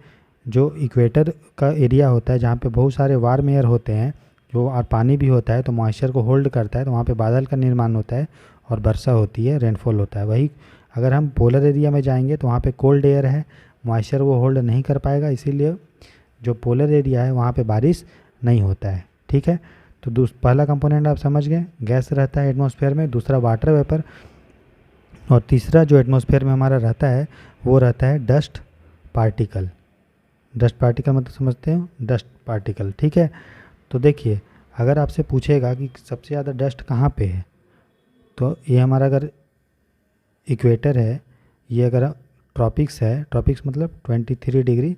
जो इक्वेटर का एरिया होता है जहाँ पे बहुत सारे वार्म एयर होते हैं, जो और पानी भी होता है, तो मॉइस्चर को होल्ड करता है, तो वहाँ पे बादल का निर्माण होता है और वर्षा होती है, रेनफॉल होता है। वही अगर हम पोलर एरिया में जाएंगे तो वहाँ पे कोल्ड एयर है, मॉइस्चर वो होल्ड नहीं कर पाएगा, इसीलिए जो पोलर एरिया है वहाँ पे बारिश नहीं होता है, ठीक है। तो पहला कंपोनेंट आप समझ गए, गैस रहता है एटमॉस्फेयर में, दूसरा वाटर वेपर, और तीसरा जो एटमॉस्फेयर में हमारा रहता है वो रहता है डस्ट पार्टिकल। डस्ट पार्टिकल मतलब समझते हो? डस्ट पार्टिकल, ठीक है। तो देखिए, अगर आपसे पूछेगा कि सबसे ज़्यादा डस्ट कहाँ पे है, तो ये हमारा अगर इक्वेटर है, ये अगर ट्रॉपिक्स है, ट्रॉपिक्स मतलब 23 डिग्री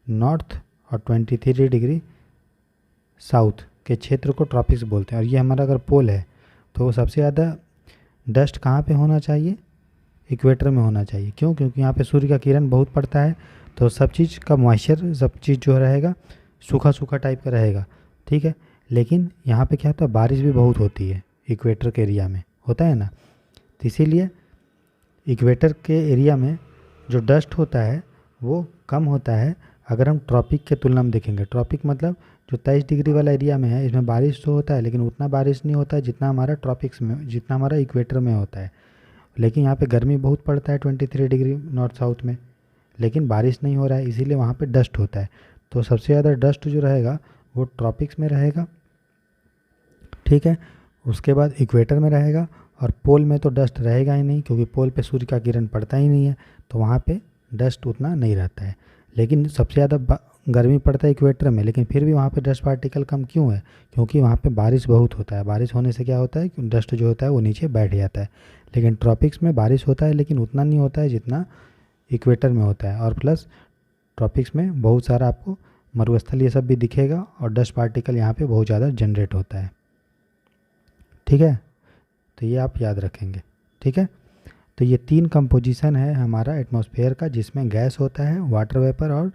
नॉर्थ और 23 डिग्री साउथ के क्षेत्र को ट्रॉपिक्स बोलते हैं। और ये हमारा अगर पोल है, तो सबसे ज़्यादा डस्ट कहाँ पे होना चाहिए? इक्वेटर में होना चाहिए। क्यों? क्योंकि यहाँ पे सूर्य का किरण बहुत पड़ता है, तो सब चीज़ का मॉइस्चर, सब चीज़ जो रहेगा सूखा सूखा टाइप का रहेगा, ठीक है। लेकिन यहाँ पे क्या होता है, बारिश भी बहुत होती है, इक्वेटर के एरिया में होता है ना। तो इसीलिए इक्वेटर के एरिया में जो डस्ट होता है वो कम होता है अगर हम ट्रॉपिक के तुलना में देखेंगे। ट्रॉपिक मतलब जो 23 डिग्री वाला एरिया में है, इसमें बारिश तो होता है, लेकिन उतना बारिश नहीं होता है जितना हमारा ट्रॉपिक्स में, जितना हमारा इक्वेटर में होता है। लेकिन यहाँ पे गर्मी बहुत पड़ता है 23 डिग्री नॉर्थ साउथ में, लेकिन बारिश नहीं हो रहा है, इसीलिए वहाँ पे डस्ट होता है। तो सबसे ज़्यादा डस्ट जो रहेगा वो ट्रॉपिक्स में रहेगा, ठीक है। उसके बाद इक्वेटर में रहेगा, और पोल में तो डस्ट रहेगा ही नहीं, क्योंकि पोल पे सूर्य का किरण पड़ता ही नहीं है, तो वहाँ पे डस्ट उतना नहीं रहता है। लेकिन सबसे ज़्यादा गर्मी पड़ता है इक्वेटर में, लेकिन फिर भी वहाँ पे डस्ट पार्टिकल कम क्यों है? क्योंकि वहाँ पे बारिश बहुत होता है। बारिश होने से क्या होता है कि डस्ट जो होता है वो नीचे बैठ जाता है। लेकिन ट्रॉपिक्स में बारिश होता है, लेकिन उतना नहीं होता है जितना इक्वेटर में होता है। और प्लस ट्रॉपिक्स में बहुत सारा आपको मरुस्थल ये सब भी दिखेगा, और डस्ट पार्टिकल यहाँ पे बहुत ज़्यादा जनरेट होता है, ठीक है। तो ये आप याद रखेंगे, ठीक है। तो ये 3 कंपोजिशन है हमारा एटमॉस्फेयर का, जिसमें गैस होता है, वाटर वेपर और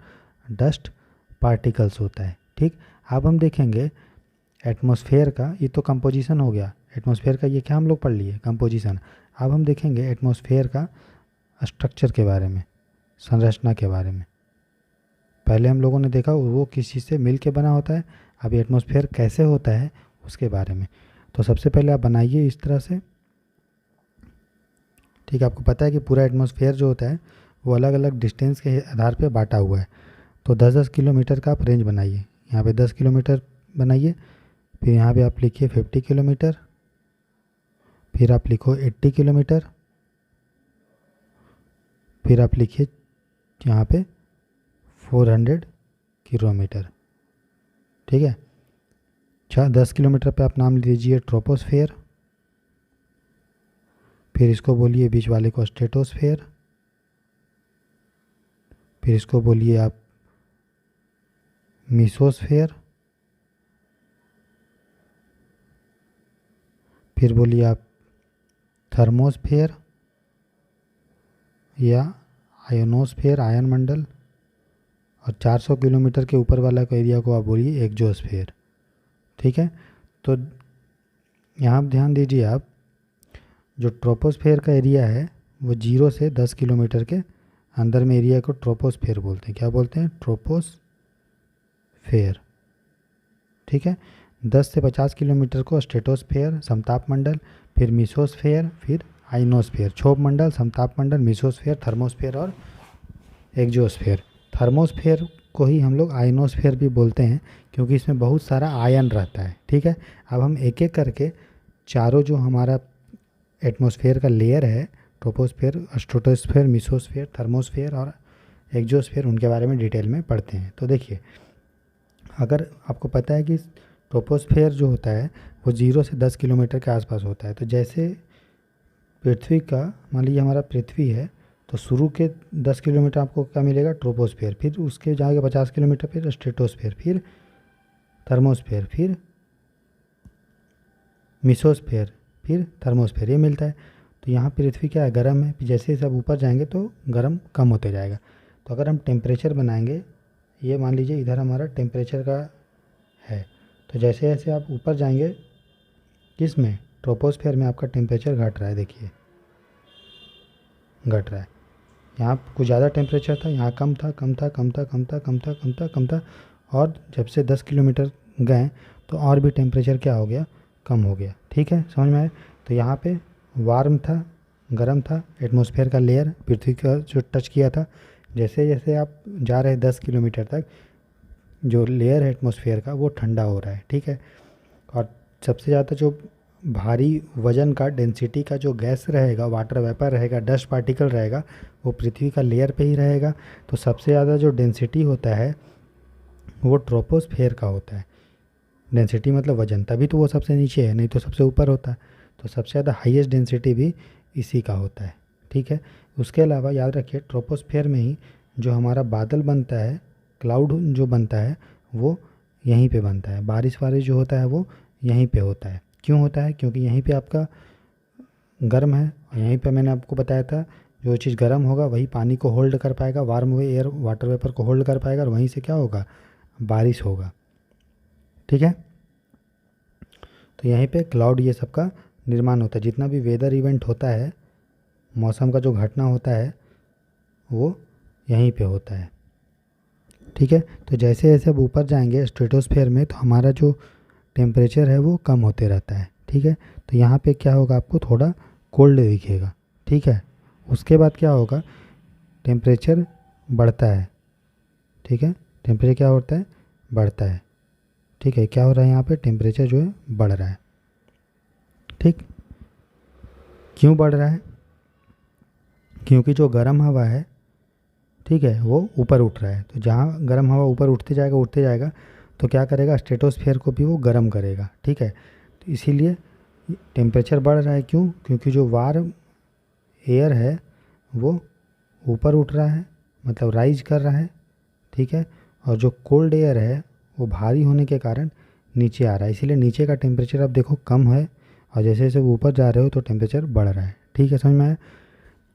डस्ट पार्टिकल्स होता है, ठीक। अब हम देखेंगे एटमॉस्फेयर का, ये तो कंपोजिशन हो गया एटमॉस्फेयर का, ये क्या हम लोग पढ़ लिए? कंपोजिशन। अब हम देखेंगे एटमॉस्फेयर का स्ट्रक्चर के बारे में, संरचना के बारे में। पहले हम लोगों ने देखा वो किस चीज़ से मिल के बना होता है, अब एटमॉस्फेयर कैसे होता है उसके बारे में। तो सबसे पहले आप बनाइए इस तरह से, ठीक है। आपको पता है कि पूरा एटमॉस्फेयर जो होता है वो अलग अलग डिस्टेंस के आधार पे बांटा हुआ है। तो 10-10 किलोमीटर का आप रेंज बनाइए। यहाँ पे 10 किलोमीटर बनाइए, फिर यहाँ पे आप लिखिए 50 किलोमीटर, फिर आप लिखो 80 किलोमीटर, फिर आप लिखिए यहाँ पे 400 किलोमीटर। ठीक है। 10 किलोमीटर पे आप नाम लीजिए ट्रोपोस्फेयर, फिर इसको बोलिए बीच वाले को स्ट्रेटोस्फेयर, फिर इसको बोलिए आप मीसोस्फेयर, फिर बोलिए आप थर्मोस्फेयर या आयोनोस्फेयर, आयन मंडल, और 400 किलोमीटर के ऊपर वाला को एरिया को आप बोलिए एक्जोस्फेयर। ठीक है। तो यहाँ ध्यान दीजिए आप, जो ट्रोपोस्फेयर का एरिया है वो 0 से 10 किलोमीटर के अंदर में एरिया को ट्रोपोस्फेयर बोलते हैं। क्या बोलते हैं? ट्रोपोस्फेयर। ठीक है। 10 से 50 किलोमीटर को स्ट्रेटोस्फेयर, समताप मंडल, फिर मीसोस्फेयर, फिर आइनोस्फेयर, क्षोभ मंडल, समताप मंडल, मीसोस्फेयर, थर्मोस्फेयर और एक्जोस्फेयर। थर्मोस्फेयर को ही हम लोग आयनोस्फेयर भी बोलते हैं क्योंकि इसमें बहुत सारा आयन रहता है। ठीक है। अब हम एक एक करके चारों जो हमारा एटमॉस्फेयर का लेयर है, ट्रोपोस्फेयर, स्ट्रेटोस्फेयर, मीसोस्फेयर, थर्मोस्फेयर और एक्जोस्फेयर, उनके बारे में डिटेल में पढ़ते हैं। तो देखिए, अगर आपको पता है कि ट्रोपोस्फेयर जो होता है वो 0 से 10 किलोमीटर के आसपास होता है। तो जैसे पृथ्वी का, मान लीजिए हमारा पृथ्वी है, तो शुरू के 10 किलोमीटर आपको क्या मिलेगा? ट्रोपोस्फेयर, फिर उसके जाके 50 किलोमीटर फिर स्ट्रेटोस्फेयर, फिर थर्मोस्फेयर, फिर मीसोस्फेयर, फिर थर्मोस्फेयर, ये मिलता है। तो यहाँ पृथ्वी क्या है? गर्म है। जैसे सब ऊपर जाएंगे तो गर्म कम होते जाएगा। तो अगर हम टेम्परेचर बनाएंगे, ये मान लीजिए इधर हमारा टेम्परेचर का है, तो जैसे जैसे आप ऊपर जाएंगे, किस में? ट्रोपोस्फेयर में आपका टेम्परेचर घट रहा है। देखिए घट रहा है। यहाँ कुछ ज़्यादा टेम्परेचर था, यहाँ कम था, कम था, कम था, कम था, कम था, कम था, कम था, और जब से 10 किलोमीटर गए तो और भी टेम्परेचर क्या हो गया? कम हो गया। ठीक है, समझ में आया? तो यहाँ पे वार्म था, गर्म था, एटमॉस्फेयर का लेयर पृथ्वी का जो टच किया था। जैसे जैसे आप जा रहे हैं 10 किलोमीटर तक, जो लेयर है एटमॉस्फेयर का वो ठंडा हो रहा है। ठीक है। और सबसे ज़्यादा जो भारी वजन का, डेंसिटी का जो गैस रहेगा, वाटर वेपर रहेगा, डस्ट पार्टिकल रहेगा, वो पृथ्वी का लेयर पे ही रहेगा। तो सबसे ज़्यादा जो डेंसिटी होता है वो ट्रोपोस्फेयर का होता है। डेंसिटी मतलब वजन, तभी तो वो सबसे नीचे है, नहीं तो सबसे ऊपर होता है। तो सबसे ज़्यादा हाईएस्ट डेंसिटी भी इसी का होता है। ठीक है। उसके अलावा याद रखिए, ट्रोपोस्फेयर में ही जो हमारा बादल बनता है, क्लाउड जो बनता है, वो यहीं पे बनता है। बारिश वारिश जो होता है वो यहीं पे होता है। क्यों होता है? क्योंकि यहीं पे आपका गर्म है, और यहीं पे मैंने आपको बताया था जो चीज़ गर्म होगा वही पानी को होल्ड कर पाएगा, वार्म हुए एयर वाटर वेपर को होल्ड कर पाएगा, और वहीं से क्या होगा? बारिश होगा। ठीक है। तो यहीं पे क्लाउड ये सब का निर्माण होता है। जितना भी वेदर इवेंट होता है, मौसम का जो घटना होता है, वो यहीं पे होता है। ठीक है। तो जैसे जैसे अब ऊपर जाएंगे स्ट्रेटोस्फेयर में, तो हमारा जो टेम्परेचर है वो कम होते रहता है। ठीक है। तो यहाँ पे क्या होगा? आपको थोड़ा कोल्ड दिखेगा। ठीक है। उसके बाद क्या होगा? टेम्परेचर बढ़ता है। ठीक है। टेम्परेचर क्या होता है? बढ़ता है। ठीक है। क्या हो रहा है यहाँ पे? टेम्परेचर जो है बढ़ रहा है। ठीक। क्यों बढ़ रहा है? क्योंकि जो गर्म हवा है, ठीक है, वो ऊपर उठ रहा है। तो जहाँ गर्म हवा ऊपर उठते जाएगा तो क्या करेगा? स्ट्रेटोस्फेयर को भी वो गर्म करेगा। ठीक है। तो इसीलिए टेम्परेचर बढ़ रहा है। क्यों? क्योंकि जो वार्म एयर है वो ऊपर उठ रहा है, मतलब राइज कर रहा है। ठीक है। और जो कोल्ड एयर है वो भारी होने के कारण नीचे आ रहा है। इसीलिए नीचे का टेम्परेचर आप देखो कम है, और जैसे जैसे ऊपर जा रहे हो तो टेम्परेचर बढ़ रहा है। ठीक है, समझ में आया?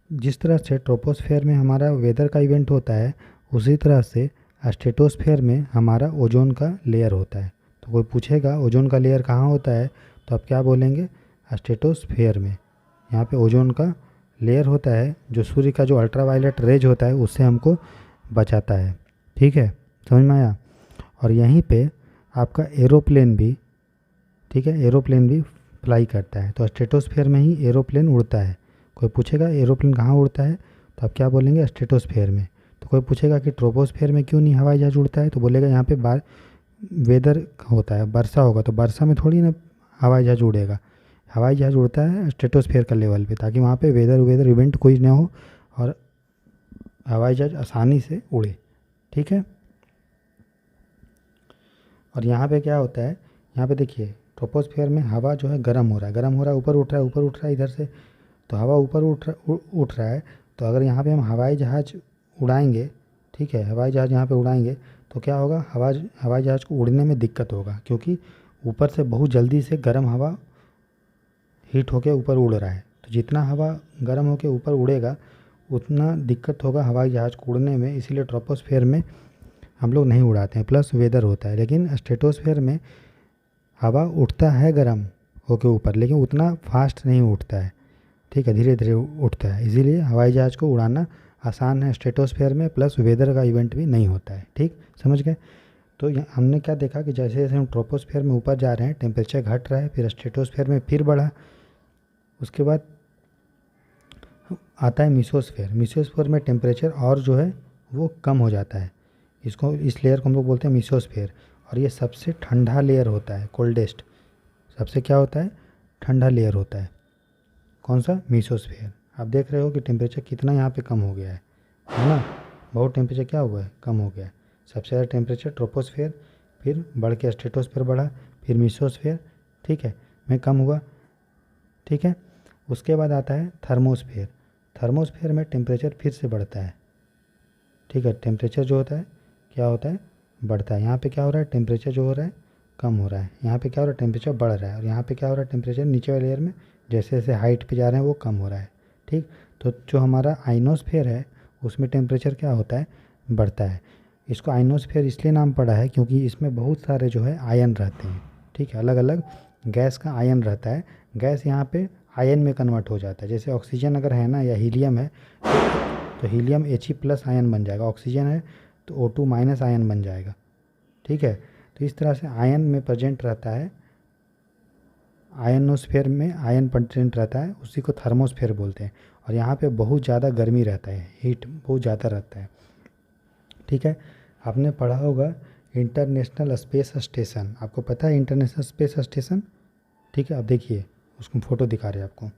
जिस तरह से ट्रोपोस्फेयर में हमारा वेदर का इवेंट होता है, उसी तरह से स्ट्रेटोस्फेयर में हमारा ओजोन का लेयर होता है। तो कोई पूछेगा ओजोन का लेयर कहाँ होता है, तो आप क्या बोलेंगे? स्ट्रेटोस्फेयर में। यहाँ पे ओजोन का लेयर होता है जो सूर्य का जो अल्ट्रावायलेट रेज होता है उससे हमको बचाता है। ठीक है, समझ में आया? और यहीं पे आपका एरोप्लेन भी, ठीक है, एरोप्लेन भी फ्लाई करता है। तो स्ट्रेटोस्फेयर में ही एरोप्लेन उड़ता है। कोई पूछेगा एरोप्लेन कहाँ उड़ता है, तो आप क्या बोलेंगे? स्ट्रेटोस्फेयर में। तो कोई पूछेगा कि ट्रोपोस्फेयर में क्यों नहीं हवाई जहाज उड़ता है, तो बोलेगा यहाँ पे वेदर होता है, वर्षा होगा, तो वर्षा में थोड़ी ना हवाई जहाज उड़ेगा। हवाई जहाज उड़ता है स्ट्रेटोस्फेयर का लेवल पे, ताकि वहाँ पे वेदर इवेंट कोई ना हो और हवाई जहाज आसानी से उड़े। ठीक है। और यहाँ पे क्या होता है, यहाँ पे देखिए ट्रोपोस्फेयर में हवा जो है गर्म हो रहा है, गर्म हो रहा है, ऊपर उठ रहा है, ऊपर उठ रहा है इधर से, तो हवा ऊपर उठ रहा है। तो अगर यहाँ पे हम हवाई जहाज़ उड़ाएंगे, ठीक है, हवाई जहाज़ यहाँ पे उड़ाएंगे तो क्या होगा, हवाई जहाज़ को उड़ने में दिक्कत होगा, क्योंकि ऊपर से बहुत जल्दी से गर्म हवा हीट होके ऊपर उड़ रहा है। तो जितना हवा गर्म होके ऊपर उड़ेगा उतना दिक्कत होगा हवाई जहाज़ को उड़ने में, इसीलिए ट्रोपोस्फेयर में हम लोग नहीं उड़ाते हैं, प्लस वेदर होता है। लेकिन स्ट्रेटोस्फेयर में हवा उठता है गर्म होके ऊपर, लेकिन उतना फास्ट नहीं उठता है, ठीक है, धीरे धीरे उठता है, इसीलिए हवाई जहाज़ को उड़ाना आसान है स्ट्रेटोस्फेयर में, प्लस वेदर का इवेंट भी नहीं होता है। ठीक, समझ गए। तो हमने क्या देखा कि जैसे जैसे हम ट्रोपोस्फेयर में ऊपर जा रहे हैं टेम्परेचर घट रहा है, फिर स्ट्रेटोस्फेयर में फिर बढ़ा, उसके बाद आता है मीसोस्फेयर। मीसोस्फेयर में टेम्परेचर और जो है वो कम हो जाता है, इसको, इस लेयर को हम लोग बोलते हैं मीसोस्फेयर। और ये सबसे ठंडा लेयर होता है, कोल्डेस्ट, सबसे क्या होता है, ठंडा लेयर होता है। कौन सा, मीसोस्फेयर। आप देख रहे हो कि टेम्परेचर कितना यहाँ पे कम हो गया है ना, बहुत टेम्परेचर क्या हुआ है, कम हो गया है। सबसे ज़्यादा टेम्परेचर ट्रोपोस्फेयर, फिर बढ़ के स्ट्रेटोस्फेयर बढ़ा, फिर मीसोस्फेयर, ठीक है, में कम हुआ, ठीक है। उसके बाद आता है थर्मोस्फेयर। थर्मोस्फेयर में टेम्परेचर फिर से बढ़ता है, ठीक है, टेम्परेचर जो होता है क्या होता है, बढ़ता है। यहाँ पे क्या हो रहा है, टेम्परेचर जो हो रहा है कम हो रहा है, यहाँ पे क्या हो रहा है, टेम्परेचर बढ़ रहा है। और यहाँ पे क्या हो रहा है, टेम्परेचर नीचे वाले लेयर में जैसे जैसे हाइट पे जा रहे हैं वो कम हो रहा है। ठीक, तो जो हमारा आइनोस्फेयर है उसमें टेम्परेचर क्या होता है, बढ़ता है। इसको आइनोस्फेयर इसलिए नाम पड़ा है क्योंकि इसमें बहुत सारे जो है आयन रहते हैं, ठीक है, अलग अलग गैस का आयन रहता है। गैस यहाँ पे आयन में कन्वर्ट हो जाता है, जैसे ऑक्सीजन अगर है ना या हीलियम है तो हीलियम He+ आयन बन जाएगा, ऑक्सीजन है तो O2- आयन बन जाएगा, ठीक है। तो इस तरह से आयन में प्रेजेंट रहता है, आयनोस्फेयर में आयन प्रेजेंट रहता है, उसी को थर्मोस्फेयर बोलते हैं। और यहाँ पे बहुत ज़्यादा गर्मी रहता है, हीट बहुत ज़्यादा रहता है, ठीक है। आपने पढ़ा होगा इंटरनेशनल स्पेस स्टेशन, आपको पता है इंटरनेशनल स्पेस स्टेशन, ठीक है। अब देखिए उसको फ़ोटो दिखा रहे हैं आपको,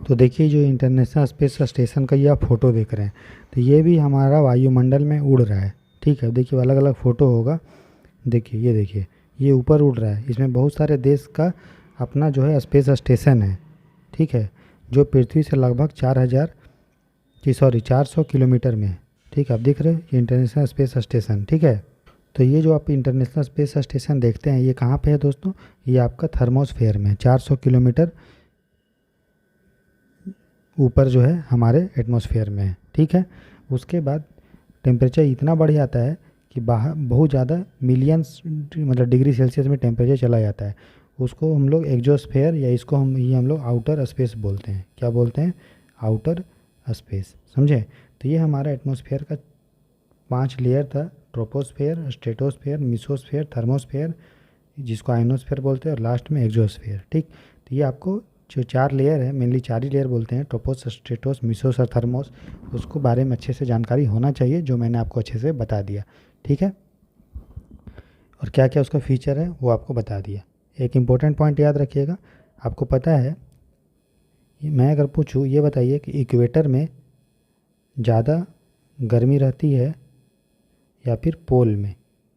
तो देखिए जो इंटरनेशनल स्पेस स्टेशन का ये आप फ़ोटो देख रहे हैं, तो ये भी हमारा वायुमंडल में उड़ रहा है, ठीक है। देखिए अलग अलग फ़ोटो होगा, देखिए ये देखिए ये ऊपर उड़ रहा है, इसमें बहुत सारे देश का अपना जो है स्पेस स्टेशन है, ठीक है, जो पृथ्वी से लगभग 400 किलोमीटर में है, ठीक है। आप देख रहे हैं ये इंटरनेशनल स्पेस स्टेशन, ठीक है। तो ये जो आप इंटरनेशनल स्पेस स्टेशन देखते हैं ये कहाँ पे है दोस्तों, ये आपका थर्मोस्फेयर में 400 किलोमीटर ऊपर जो है हमारे एटमॉस्फेयर में है, ठीक है। उसके बाद टेम्परेचर इतना बढ़ जाता है कि बाहर बहुत ज़्यादा मिलियंस मतलब डिग्री सेल्सियस में टेम्परेचर चला जाता है, उसको हम लोग एक्सोस्फेयर या इसको हम लोग आउटर स्पेस बोलते हैं। क्या बोलते हैं, आउटर स्पेस, समझे। तो ये हमारा एटमॉस्फेयर का 5 लेयर था, ट्रोपोस्फेयर, स्ट्रेटोस्फेयर, मीसोस्फेयर, थर्मोस्फेयर, जिसको आइनोस्फेयर बोलते हैं, और लास्ट में एक्सोस्फेयर, ठीक। तो ये आपको जो 4 लेयर है, मेनली 4 ही लेयर बोलते हैं, ट्रोपोस, स्ट्रेटोस, मीसोस और थर्मोस, उसको बारे में अच्छे से जानकारी होना चाहिए, जो मैंने आपको अच्छे से बता दिया, ठीक है। और क्या क्या उसका फीचर है वो आपको बता दिया। एक इम्पोर्टेंट पॉइंट याद रखिएगा, आपको पता है, मैं अगर पूछूँ ये बताइए कि इक्वेटर में ज़्यादा गर्मी रहती है या फिर पोल में,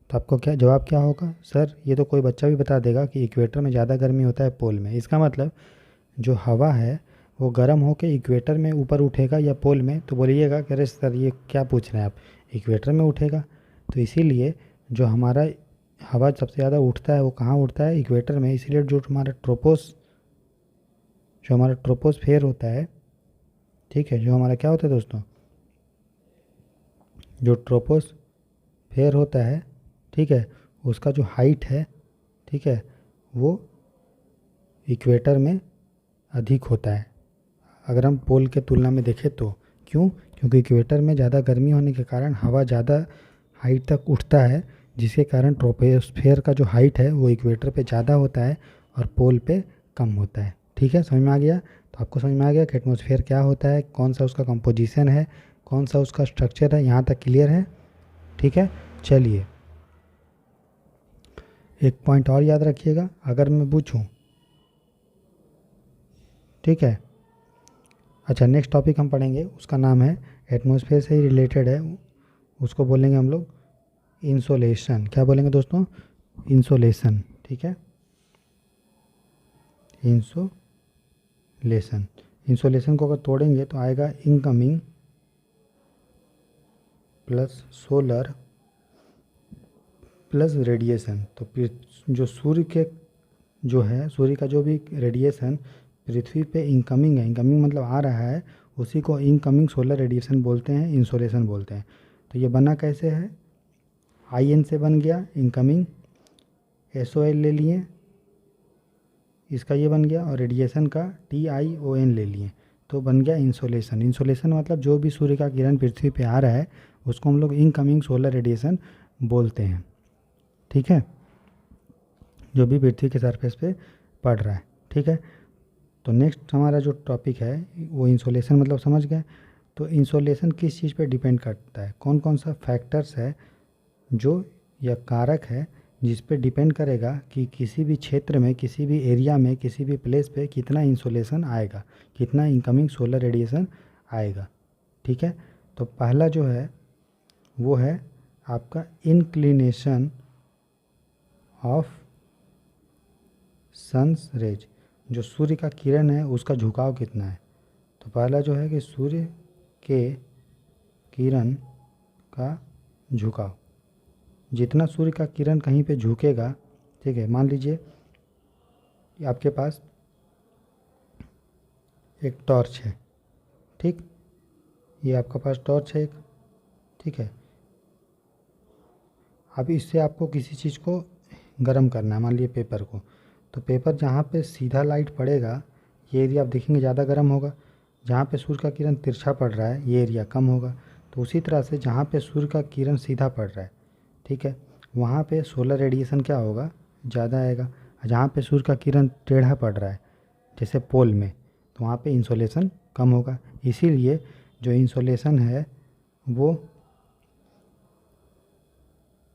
तो आपको क्या जवाब क्या होगा, सर ये तो कोई बच्चा भी बता देगा कि इक्वेटर में ज़्यादा गर्मी होता है पोल में। इसका मतलब जो हवा है वो गर्म होकर इक्वेटर में ऊपर उठेगा या पोल में, तो बोलिएगा कि अरे सर ये क्या पूछ रहे हैं आप, इक्वेटर में उठेगा। तो इसीलिए जो हमारा हवा सबसे ज़्यादा उठता है वो कहाँ उठता है, इक्वेटर में। इसीलिए जो हमारा ट्रोपोस्फेयर होता है, ठीक है, जो हमारा क्या होता है दोस्तों, जो ट्रोपोस्फेयर होता है, ठीक है, उसका जो हाइट है, ठीक है, वो इक्वेटर में अधिक होता है अगर हम पोल के तुलना में देखें तो। क्यों, क्योंकि इक्वेटर में ज़्यादा गर्मी होने के कारण हवा ज़्यादा हाइट तक उठता है, जिसके कारण ट्रोपोस्फेयर का जो हाइट है वो इक्वेटर पे ज़्यादा होता है और पोल पे कम होता है, ठीक है। समझ में आ गया। तो आपको समझ में आ गया कि एटमॉस्फेयर क्या होता है, कौन सा उसका कंपोजिशन है, कौन सा उसका स्ट्रक्चर है, यहाँ तक क्लियर है, ठीक है। चलिए एक पॉइंट और याद रखिएगा, अगर मैं पूछूँ, ठीक है, अच्छा नेक्स्ट टॉपिक हम पढ़ेंगे उसका नाम है, एटमॉस्फेयर से ही रिलेटेड है, उसको बोलेंगे हम लोग इंसोलेशन। क्या बोलेंगे दोस्तों? इंसोलेशन। ठीक है, इंसोलेशन। इंसोलेशन को अगर तोड़ेंगे तो आएगा incoming plus solar plus radiation. तो जो सूर्य के जो है, सूर्य का जो भी रेडिएशन पृथ्वी पे इनकमिंग है, इनकमिंग मतलब आ रहा है, उसी को इनकमिंग सोलर रेडिएशन बोलते हैं, इंसोलेशन बोलते हैं। तो ये बना कैसे है? IN से बन गया इनकमिंग, SOL ले लिए, इसका ये बन गया, और रेडिएशन का TION ले लिए, तो बन गया इंसोलेशन। इंसोलेशन मतलब जो भी सूर्य का किरण पृथ्वी पे आ रहा है उसको हम लोग इनकमिंग सोलर रेडिएशन बोलते हैं। ठीक है, जो भी पृथ्वी के सरफेस पे पड़ रहा है। ठीक है, तो नेक्स्ट हमारा जो टॉपिक है वो इंसोलेशन मतलब समझ गए। तो इंसोलेशन किस चीज़ पे डिपेंड करता है? कौन कौन सा फैक्टर्स है जो या कारक है जिस पे डिपेंड करेगा कि किसी भी क्षेत्र में, किसी भी एरिया में, किसी भी प्लेस पे कितना इंसोलेशन आएगा, कितना इनकमिंग सोलर रेडिएशन आएगा। ठीक है, तो पहला जो है वो है आपका इंक्लिनेशन ऑफ सन्स रेज। जो सूर्य का किरण है उसका झुकाव कितना है? तो पहला जो है कि सूर्य के किरण का झुकाव, जितना सूर्य का किरण कहीं पे झुकेगा, ठीक है, मान लीजिए आपके पास एक टॉर्च है, ठीक, ये आपका पास टॉर्च है एक, ठीक है, अब इससे आपको किसी चीज़ को गर्म करना है, मान लीजिए पेपर को, तो पेपर जहाँ पे सीधा लाइट पड़ेगा ये एरिया आप देखेंगे ज़्यादा गर्म होगा, जहाँ पे सूर्य का किरण तिरछा पड़ रहा है ये एरिया कम होगा। तो उसी तरह से जहाँ पे सूर्य का किरण सीधा पड़ रहा है, ठीक है, वहाँ पे सोलर रेडिएशन क्या होगा? ज़्यादा आएगा। जहाँ पे सूर्य का किरण टेढ़ा पड़ रहा है जैसे पोल में, तो वहाँ पे इंसोलेशन कम होगा। इसीलिए जो इंसोलेशन है वो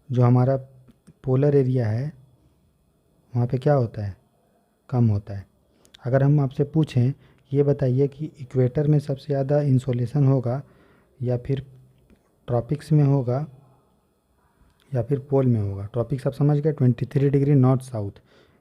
जो हमारा पोलर एरिया है वहाँ पे क्या होता है? कम होता है। अगर हम आपसे पूछें ये बताइए कि इक्वेटर में सबसे ज़्यादा इंसोलेशन होगा या फिर ट्रॉपिक्स में होगा या फिर पोल में होगा? ट्रॉपिक्स आप समझ गए, 23 डिग्री नॉर्थ साउथ,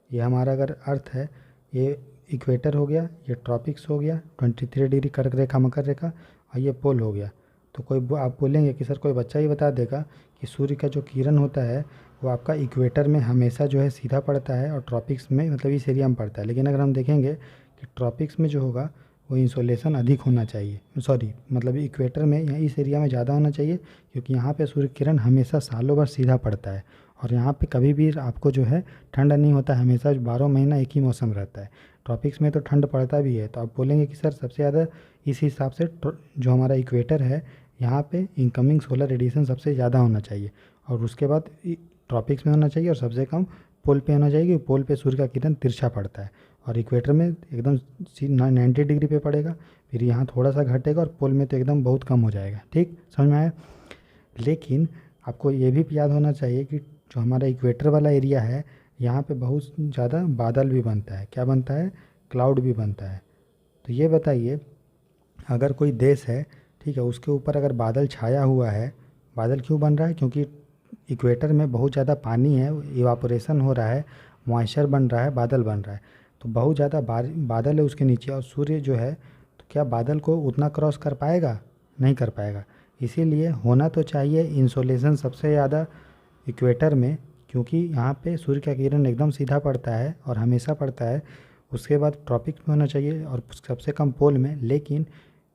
ये हमारा अगर अर्थ है, ये इक्वेटर हो गया, ये ट्रॉपिक्स हो गया 23 डिग्री कर्क रेखा मकर रेखा, और ये पोल हो गया। तो आप बोलेंगे कि सर कोई बच्चा ही बता देगा कि सूर्य का जो किरण होता है वो आपका इक्वेटर में हमेशा जो है सीधा पड़ता है और ट्रॉपिक्स में मतलब इस एरिया में पड़ता है। लेकिन अगर हम देखेंगे कि ट्रॉपिक्स में जो होगा वो इंसोलेशन अधिक होना चाहिए, सॉरी मतलब इक्वेटर में या इस एरिया में ज़्यादा होना चाहिए, क्योंकि यहाँ पे सूर्य किरण हमेशा सालों भर सीधा पड़ता है और यहाँ पे कभी भी आपको जो है ठंड नहीं होता, हमेशा 12 महीना एक ही मौसम रहता है। ट्रॉपिक्स में तो ठंड पड़ता भी है। तो आप बोलेंगे कि सर सबसे ज़्यादा इस हिसाब से जो हमारा इक्वेटर है यहाँ पे इनकमिंग सोलर रेडिएशन सबसे ज़्यादा होना चाहिए, और उसके बाद ट्रॉपिक्स में होना चाहिए, और सबसे कम पोल पे होना चाहिए, क्योंकि पोल पे सूर्य का किरण तिरछा पड़ता है और इक्वेटर में एकदम 90 डिग्री पे पड़ेगा, फिर यहाँ थोड़ा सा घटेगा और पोल में तो एकदम बहुत कम हो जाएगा। ठीक, समझ में आया? लेकिन आपको ये भी याद होना चाहिए कि जो हमारा इक्वेटर वाला एरिया है यहाँ पे बहुत ज़्यादा बादल भी बनता है। क्या बनता है? क्लाउड भी बनता है। तो ये बताइए, अगर कोई देश है, ठीक है, उसके ऊपर अगर बादल छाया हुआ है, बादल क्यों बन रहा है? क्योंकि इक्वेटर में बहुत ज़्यादा पानी है, इवापोरेशन हो रहा है, मॉइस्चर बन रहा है, बादल बन रहा है, तो बहुत ज़्यादा बादल है उसके नीचे, और सूर्य जो है तो क्या बादल को उतना क्रॉस कर पाएगा? नहीं कर पाएगा। इसीलिए होना तो चाहिए इंसोलेशन सबसे ज़्यादा इक्वेटर में, क्योंकि यहाँ पे सूर्य का किरण एकदम सीधा पड़ता है और हमेशा पड़ता है। उसके बाद ट्रॉपिक्स में होना चाहिए और सबसे कम पोल में, लेकिन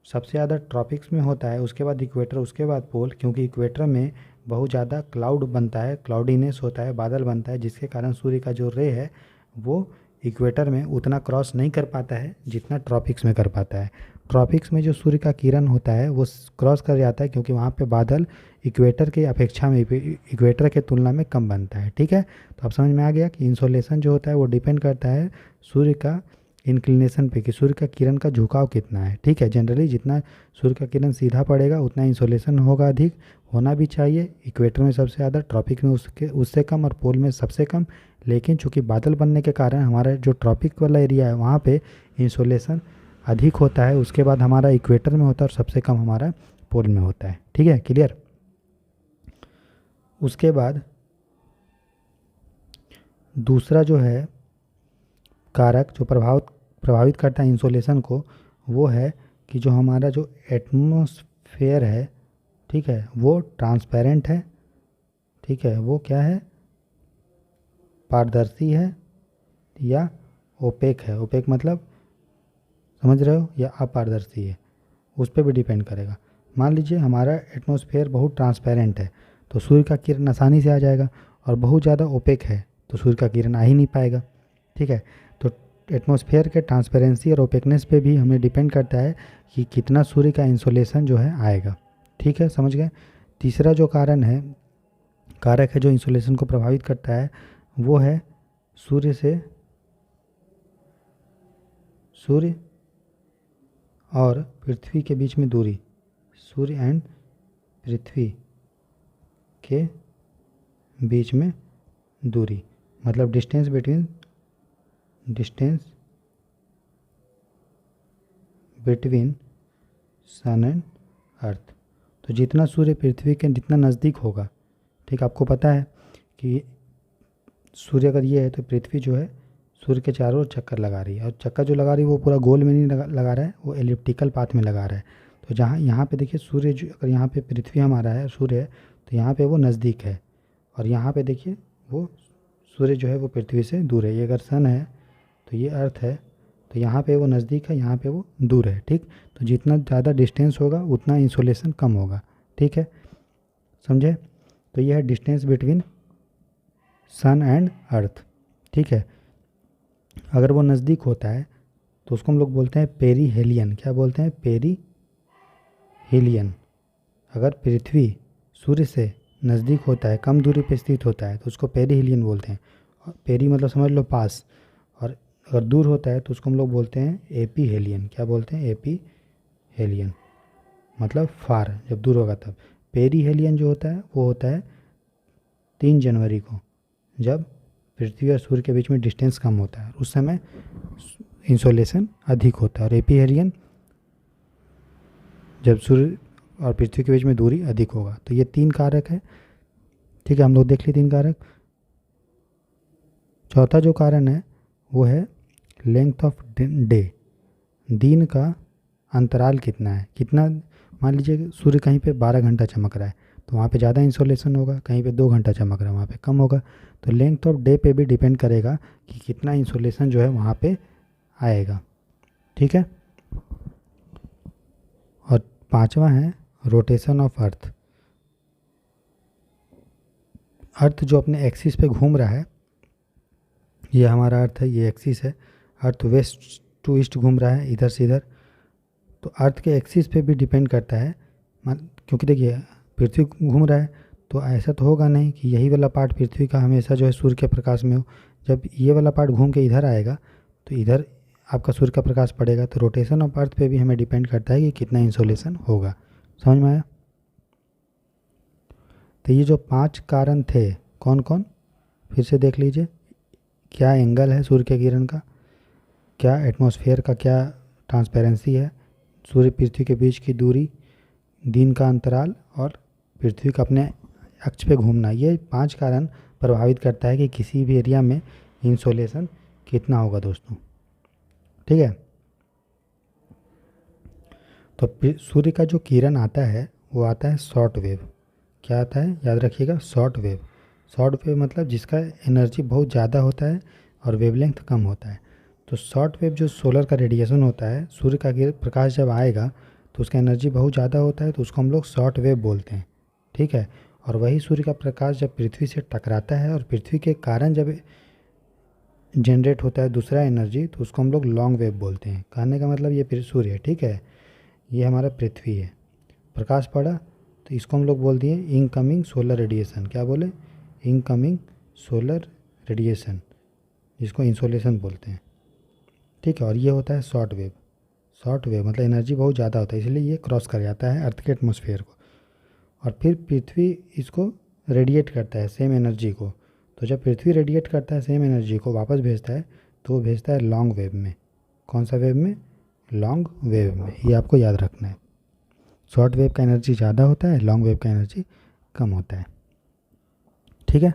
सबसे ज़्यादा ट्रॉपिक्स में होता है, उसके बाद इक्वेटर, उसके बाद पोल, क्योंकि इक्वेटर में बहुत ज़्यादा क्लाउड बनता है, क्लाउडीनेस होता है, बादल बनता है, जिसके कारण सूर्य का जो रे है वो इक्वेटर में उतना क्रॉस नहीं कर पाता है जितना ट्रॉपिक्स में कर पाता है। ट्रॉपिक्स में जो सूर्य का किरण होता है वो क्रॉस कर जाता है, क्योंकि वहाँ पे बादल इक्वेटर की अपेक्षा में, इक्वेटर के तुलना में कम बनता है। ठीक है, तो अब समझ में आ गया कि इंसोलेशन जो होता है वो डिपेंड करता है सूर्य का इंक्लिनेशन पे, कि सूर्य का किरण का झुकाव कितना है। ठीक है, जनरली जितना सूर्य का किरण सीधा पड़ेगा उतना इंसोलेशन होगा अधिक, होना भी चाहिए। इक्वेटर में सबसे ज़्यादा, ट्रॉपिक में उससे कम, और पोल में सबसे कम। लेकिन चूंकि बादल बनने के कारण हमारा जो ट्रॉपिक वाला एरिया है वहाँ पे इंसोलेशन अधिक होता है, उसके बाद हमारा इक्वेटर में होता है और सबसे कम हमारा पोल में होता है। ठीक है, क्लियर? उसके बाद दूसरा जो है कारक जो प्रभावित करता है इंसोलेशन को, वो है कि जो हमारा जो एटमॉस्फेयर है, ठीक है, वो ट्रांसपेरेंट है, ठीक है, वो क्या है, पारदर्शी है या ओपेक है। ओपेक मतलब समझ रहे हो, या अपारदर्शी है, उस पर भी डिपेंड करेगा। मान लीजिए हमारा एटमॉस्फेयर बहुत ट्रांसपेरेंट है तो सूर्य का किरण आसानी से आ जाएगा, और बहुत ज़्यादा ओपेक है तो सूर्य का किरण आ ही नहीं पाएगा, ठीक है। तो एटमॉस्फेयर के ट्रांसपेरेंसी और ओपेकनेस पे भी हमें डिपेंड करता है कि कितना सूर्य का इंसोलेशन जो है आएगा, ठीक है, समझ गए। तीसरा जो कारक है जो इंसोलेशन को प्रभावित करता है, वो है सूर्य और पृथ्वी के बीच में दूरी, सूर्य एंड पृथ्वी के बीच में दूरी, मतलब distance between sun and earth. तो जितना सूर्य पृथ्वी के जितना नज़दीक होगा, ठीक, आपको पता है कि सूर्य अगर ये है तो पृथ्वी जो है सूर्य के चारों ओर चक्कर लगा रही है, और चक्कर जो लगा रही है वो पूरा गोल में नहीं लगा रहा है, वो एलिप्टिकल पाथ में लगा रहा है। तो जहाँ यहाँ पे देखिए सूर्य जो, अगर यहाँ पे पृथ्वी हमारा है, सूर्य है, तो यहाँ पे वो नज़दीक है, और यहाँ पे देखिए वो सूर्य जो है वो पृथ्वी से दूर है। ये अगर सन है तो ये अर्थ है, तो यहाँ पे वो नज़दीक है, यहाँ पे वो दूर है, ठीक। तो जितना ज़्यादा डिस्टेंस होगा उतना इंसोलेशन कम होगा, ठीक है, समझे। तो ये है distance between sun and earth, ठीक है। अगर वो नज़दीक होता है तो उसको हम लोग बोलते हैं पेरीहेलियन। क्या बोलते हैं? पेरीहेलियन। अगर पृथ्वी सूर्य से नज़दीक होता है, कम दूरी पे स्थित होता है, तो उसको पेरीहेलियन बोलते हैं। और पेरी मतलब समझ लो पास, और अगर दूर होता है तो उसको हम लोग बोलते हैं एपीहेलियन। क्या बोलते हैं? एपीहेलियन मतलब फार, जब दूर होगा तब। पेरीहेलियन जो होता है वो होता है 3 जनवरी को, जब पृथ्वी और सूर्य के बीच में डिस्टेंस कम होता है, उस समय इंसोलेशन अधिक होता है। और एपीहेलियन जब सूर्य और पृथ्वी के बीच में दूरी अधिक होगा। तो ये 3 कारक है, ठीक है, हम लोग देख लिए 3 कारक। चौथा जो कारण है वो है लेंथ ऑफ डे, दिन का अंतराल कितना है। कितना, मान लीजिए सूर्य कहीं पे 12 घंटा चमक रहा है तो वहाँ पे ज़्यादा इंसोलेशन होगा, कहीं पे 2 घंटा चमक रहा है वहाँ पे कम होगा। तो लेंथ ऑफ डे पे भी डिपेंड करेगा कि कितना इंसोलेशन जो है वहाँ पे आएगा, ठीक है। और 5वां है रोटेशन ऑफ अर्थ। अर्थ जो अपने एक्सिस पे घूम रहा है, ये हमारा अर्थ है, ये एक्सिस है। अर्थ वेस्ट टू ईस्ट घूम रहा है, इधर से इधर। तो अर्थ के एक्सिस पे भी डिपेंड करता है, क्योंकि देखिए पृथ्वी घूम रहा है तो ऐसा तो होगा नहीं कि यही वाला पार्ट पृथ्वी का हमेशा जो है सूर्य के प्रकाश में हो। जब ये वाला पार्ट घूम के इधर आएगा तो इधर आपका सूर्य का प्रकाश पड़ेगा। तो रोटेशन ऑफ अर्थ पे भी हमें डिपेंड करता है कि कितना इंसोलेशन होगा। समझ में आया? तो ये जो 5 कारण थे, कौन कौन, फिर से देख लीजिए। क्या एंगल है सूर्य के किरण का, क्या एटमॉस्फेयर का क्या ट्रांसपेरेंसी है, सूर्य पृथ्वी के बीच की दूरी, दिन का अंतराल, और पृथ्वी का अपने अक्ष पे घूमना। ये 5 कारण प्रभावित करता है कि किसी भी एरिया में इंसोलेशन कितना होगा दोस्तों, ठीक है। तो सूर्य का जो किरण आता है वो आता है शॉर्ट वेव। क्या आता है? याद रखिएगा, शॉर्ट वेव। शॉर्ट वेव मतलब जिसका एनर्जी बहुत ज़्यादा होता है और वेवलेंथ कम होता है। तो शॉर्ट वेव जो सोलर का रेडिएशन होता है, सूर्य का प्रकाश जब आएगा तो उसका एनर्जी बहुत ज़्यादा होता है, तो उसको हम लोग शॉर्ट वेव बोलते हैं, ठीक है। और वही सूर्य का प्रकाश जब पृथ्वी से टकराता है और पृथ्वी के कारण जब जनरेट होता है दूसरा एनर्जी, तो उसको हम लोग लॉन्ग वेव बोलते हैं। कहने का मतलब ये फिर सूर्य है, ठीक है, ये हमारा पृथ्वी है, प्रकाश पड़ा तो इसको हम लोग बोल दिए इनकमिंग सोलर रेडिएशन। क्या बोले? इनकमिंग सोलर रेडिएशन, जिसको इंसोलेशन बोलते हैं, ठीक है। और ये होता है शॉर्ट वेव। शॉर्ट वेव मतलब एनर्जी बहुत ज़्यादा होता है, इसलिए ये क्रॉस कर जाता है अर्थ के एटमॉस्फेयर को, और फिर पृथ्वी इसको रेडिएट करता है सेम एनर्जी को। तो जब पृथ्वी रेडिएट करता है सेम एनर्जी को वापस भेजता है, तो वो भेजता है लॉन्ग वेव में। कौन सा वेव में? लॉन्ग वेव में। ये आपको याद रखना है। शॉर्ट वेव का एनर्जी ज़्यादा होता है, लॉन्ग वेव का एनर्जी कम होता है, ठीक है,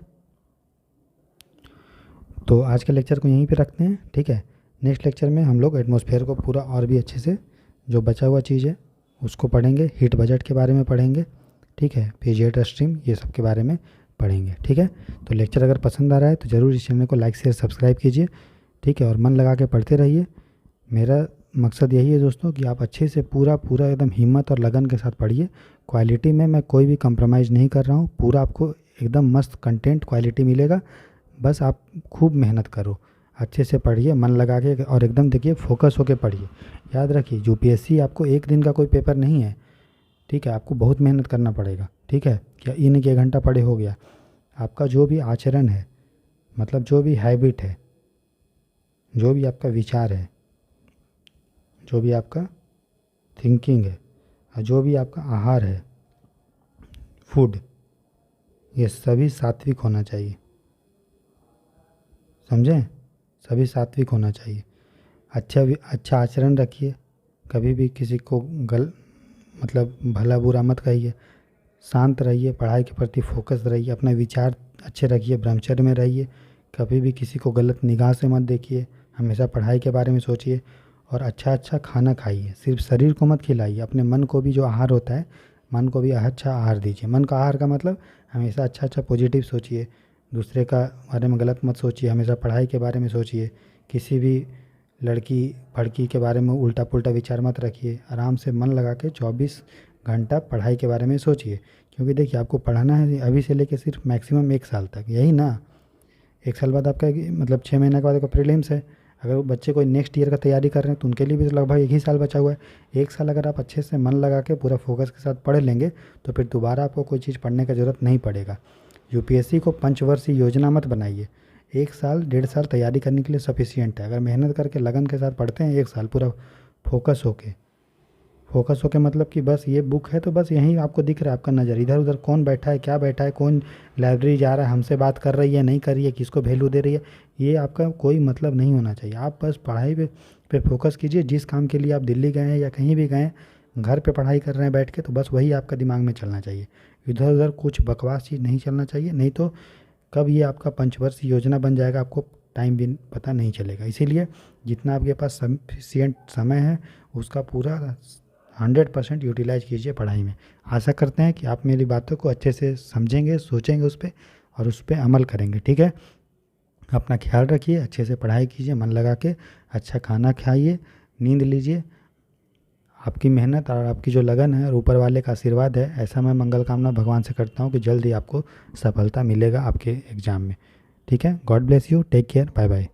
तो आज के लेक्चर को यहीं पे रखते हैं। ठीक है, नेक्स्ट लेक्चर में हम लोग एटमॉस्फेयर को पूरा और भी अच्छे से जो बचा हुआ चीज़ है उसको पढ़ेंगे, हीट बजट के बारे में पढ़ेंगे। ठीक है, पीजीएट स्ट्रीम ये सब के बारे में पढ़ेंगे। ठीक है, तो लेक्चर अगर पसंद आ रहा है तो ज़रूर इस चैनल को लाइक शेयर सब्सक्राइब कीजिए। ठीक है, और मन लगा के पढ़ते रहिए। मेरा मकसद यही है दोस्तों कि आप अच्छे से पूरा एकदम हिम्मत और लगन के साथ पढ़िए। क्वालिटी में मैं कोई भी कंप्रोमाइज़ नहीं कर रहा हूँ, पूरा आपको एकदम मस्त कंटेंट क्वालिटी मिलेगा। बस आप खूब मेहनत करो, अच्छे से पढ़िए, मन लगा के, और एकदम देखिए फोकस होके पढ़िए। याद रखिए यूपीएससी आपको एक दिन का कोई पेपर नहीं है। ठीक है, आपको बहुत मेहनत करना पड़ेगा। ठीक है, क्या इन के घंटा पढ़े हो गया? आपका जो भी आचरण है, मतलब जो भी हैबिट है, जो भी आपका विचार है, जो भी आपका थिंकिंग है, और जो भी आपका आहार है, फूड, ये सभी सात्विक होना चाहिए। समझें? सभी सात्विक होना चाहिए। अच्छा आचरण रखिए, कभी भी किसी को मतलब भला बुरा मत कहिए, शांत रहिए, पढ़ाई के प्रति फोकस रहिए, अपने विचार अच्छे रखिए, ब्रह्मचर्य में रहिए, कभी भी किसी को गलत निगाह से मत देखिए, हमेशा पढ़ाई के बारे में सोचिए, और अच्छा खाना खाइए। सिर्फ शरीर को मत खिलाइए, अपने मन को भी जो आहार होता है, मन को भी अच्छा आहार दीजिए। मन का आहार का मतलब हमेशा अच्छा पॉजिटिव सोचिए, दूसरे का बारे में गलत मत सोचिए, हमेशा पढ़ाई के बारे में सोचिए, किसी भी लड़की फड़की के बारे में उल्टा पुल्टा विचार मत रखिए। आराम से मन लगा के 24 घंटा पढ़ाई के बारे में सोचिए, क्योंकि देखिए आपको पढ़ाना है अभी से लेके सिर्फ मैक्सिमम 1 साल तक, यही ना। 1 साल बाद आपका मतलब 6 महीने के बाद आपका प्रीलिम्स है। अगर बच्चे कोई नेक्स्ट ईयर का तैयारी कर रहे हैं तो उनके लिए भी लगभग 1 ही साल बचा हुआ है। 1 साल अगर आप अच्छे से मन लगा के पूरा फोकस के साथ पढ़ लेंगे तो फिर दोबारा आपको कोई चीज़ पढ़ने का ज़रूरत नहीं पड़ेगा। यूपीएससी को पंचवर्षीय योजना मत बनाइए, 1 साल 1.5 साल तैयारी करने के लिए सफिशिएंट है। अगर मेहनत करके लगन के साथ पढ़ते हैं 1 साल पूरा फोकस होके मतलब कि बस ये बुक है तो बस यहीं आपको दिख रहा है, आपका नज़र इधर उधर कौन बैठा है, क्या बैठा है, कौन लाइब्रेरी जा रहा है, हमसे बात कर रही है नहीं कर रही है, किसको वैल्यू दे रही है, ये आपका कोई मतलब नहीं होना चाहिए। आप बस पढ़ाई पे फोकस कीजिए। जिस काम के लिए आप दिल्ली गए हैं या कहीं भी गए हैं, घर पे पढ़ाई कर रहे हैं बैठ के, तो बस वही आपका दिमाग में चलना चाहिए। इधर उधर कुछ बकवास चीज़ नहीं चलना चाहिए, नहीं तो कब ये आपका पंचवर्षीय योजना बन जाएगा आपको टाइम भी पता नहीं चलेगा। इसीलिए जितना आपके पास सफिशिएंट समय है उसका पूरा 100% यूटिलाइज कीजिए पढ़ाई में। आशा करते हैं कि आप मेरी बातों को अच्छे से समझेंगे, सोचेंगे उस पर और उस पर अमल करेंगे। ठीक है, अपना ख्याल रखिए, अच्छे से पढ़ाई कीजिए, मन लगा के अच्छा खाना खाइए, नींद लीजिए। आपकी मेहनत और आपकी जो लगन है और ऊपर वाले का आशीर्वाद है, ऐसा मैं मंगल कामना भगवान से करता हूँ कि जल्द ही आपको सफलता मिलेगा आपके एग्ज़ाम में। ठीक है, God bless you, take care, bye bye.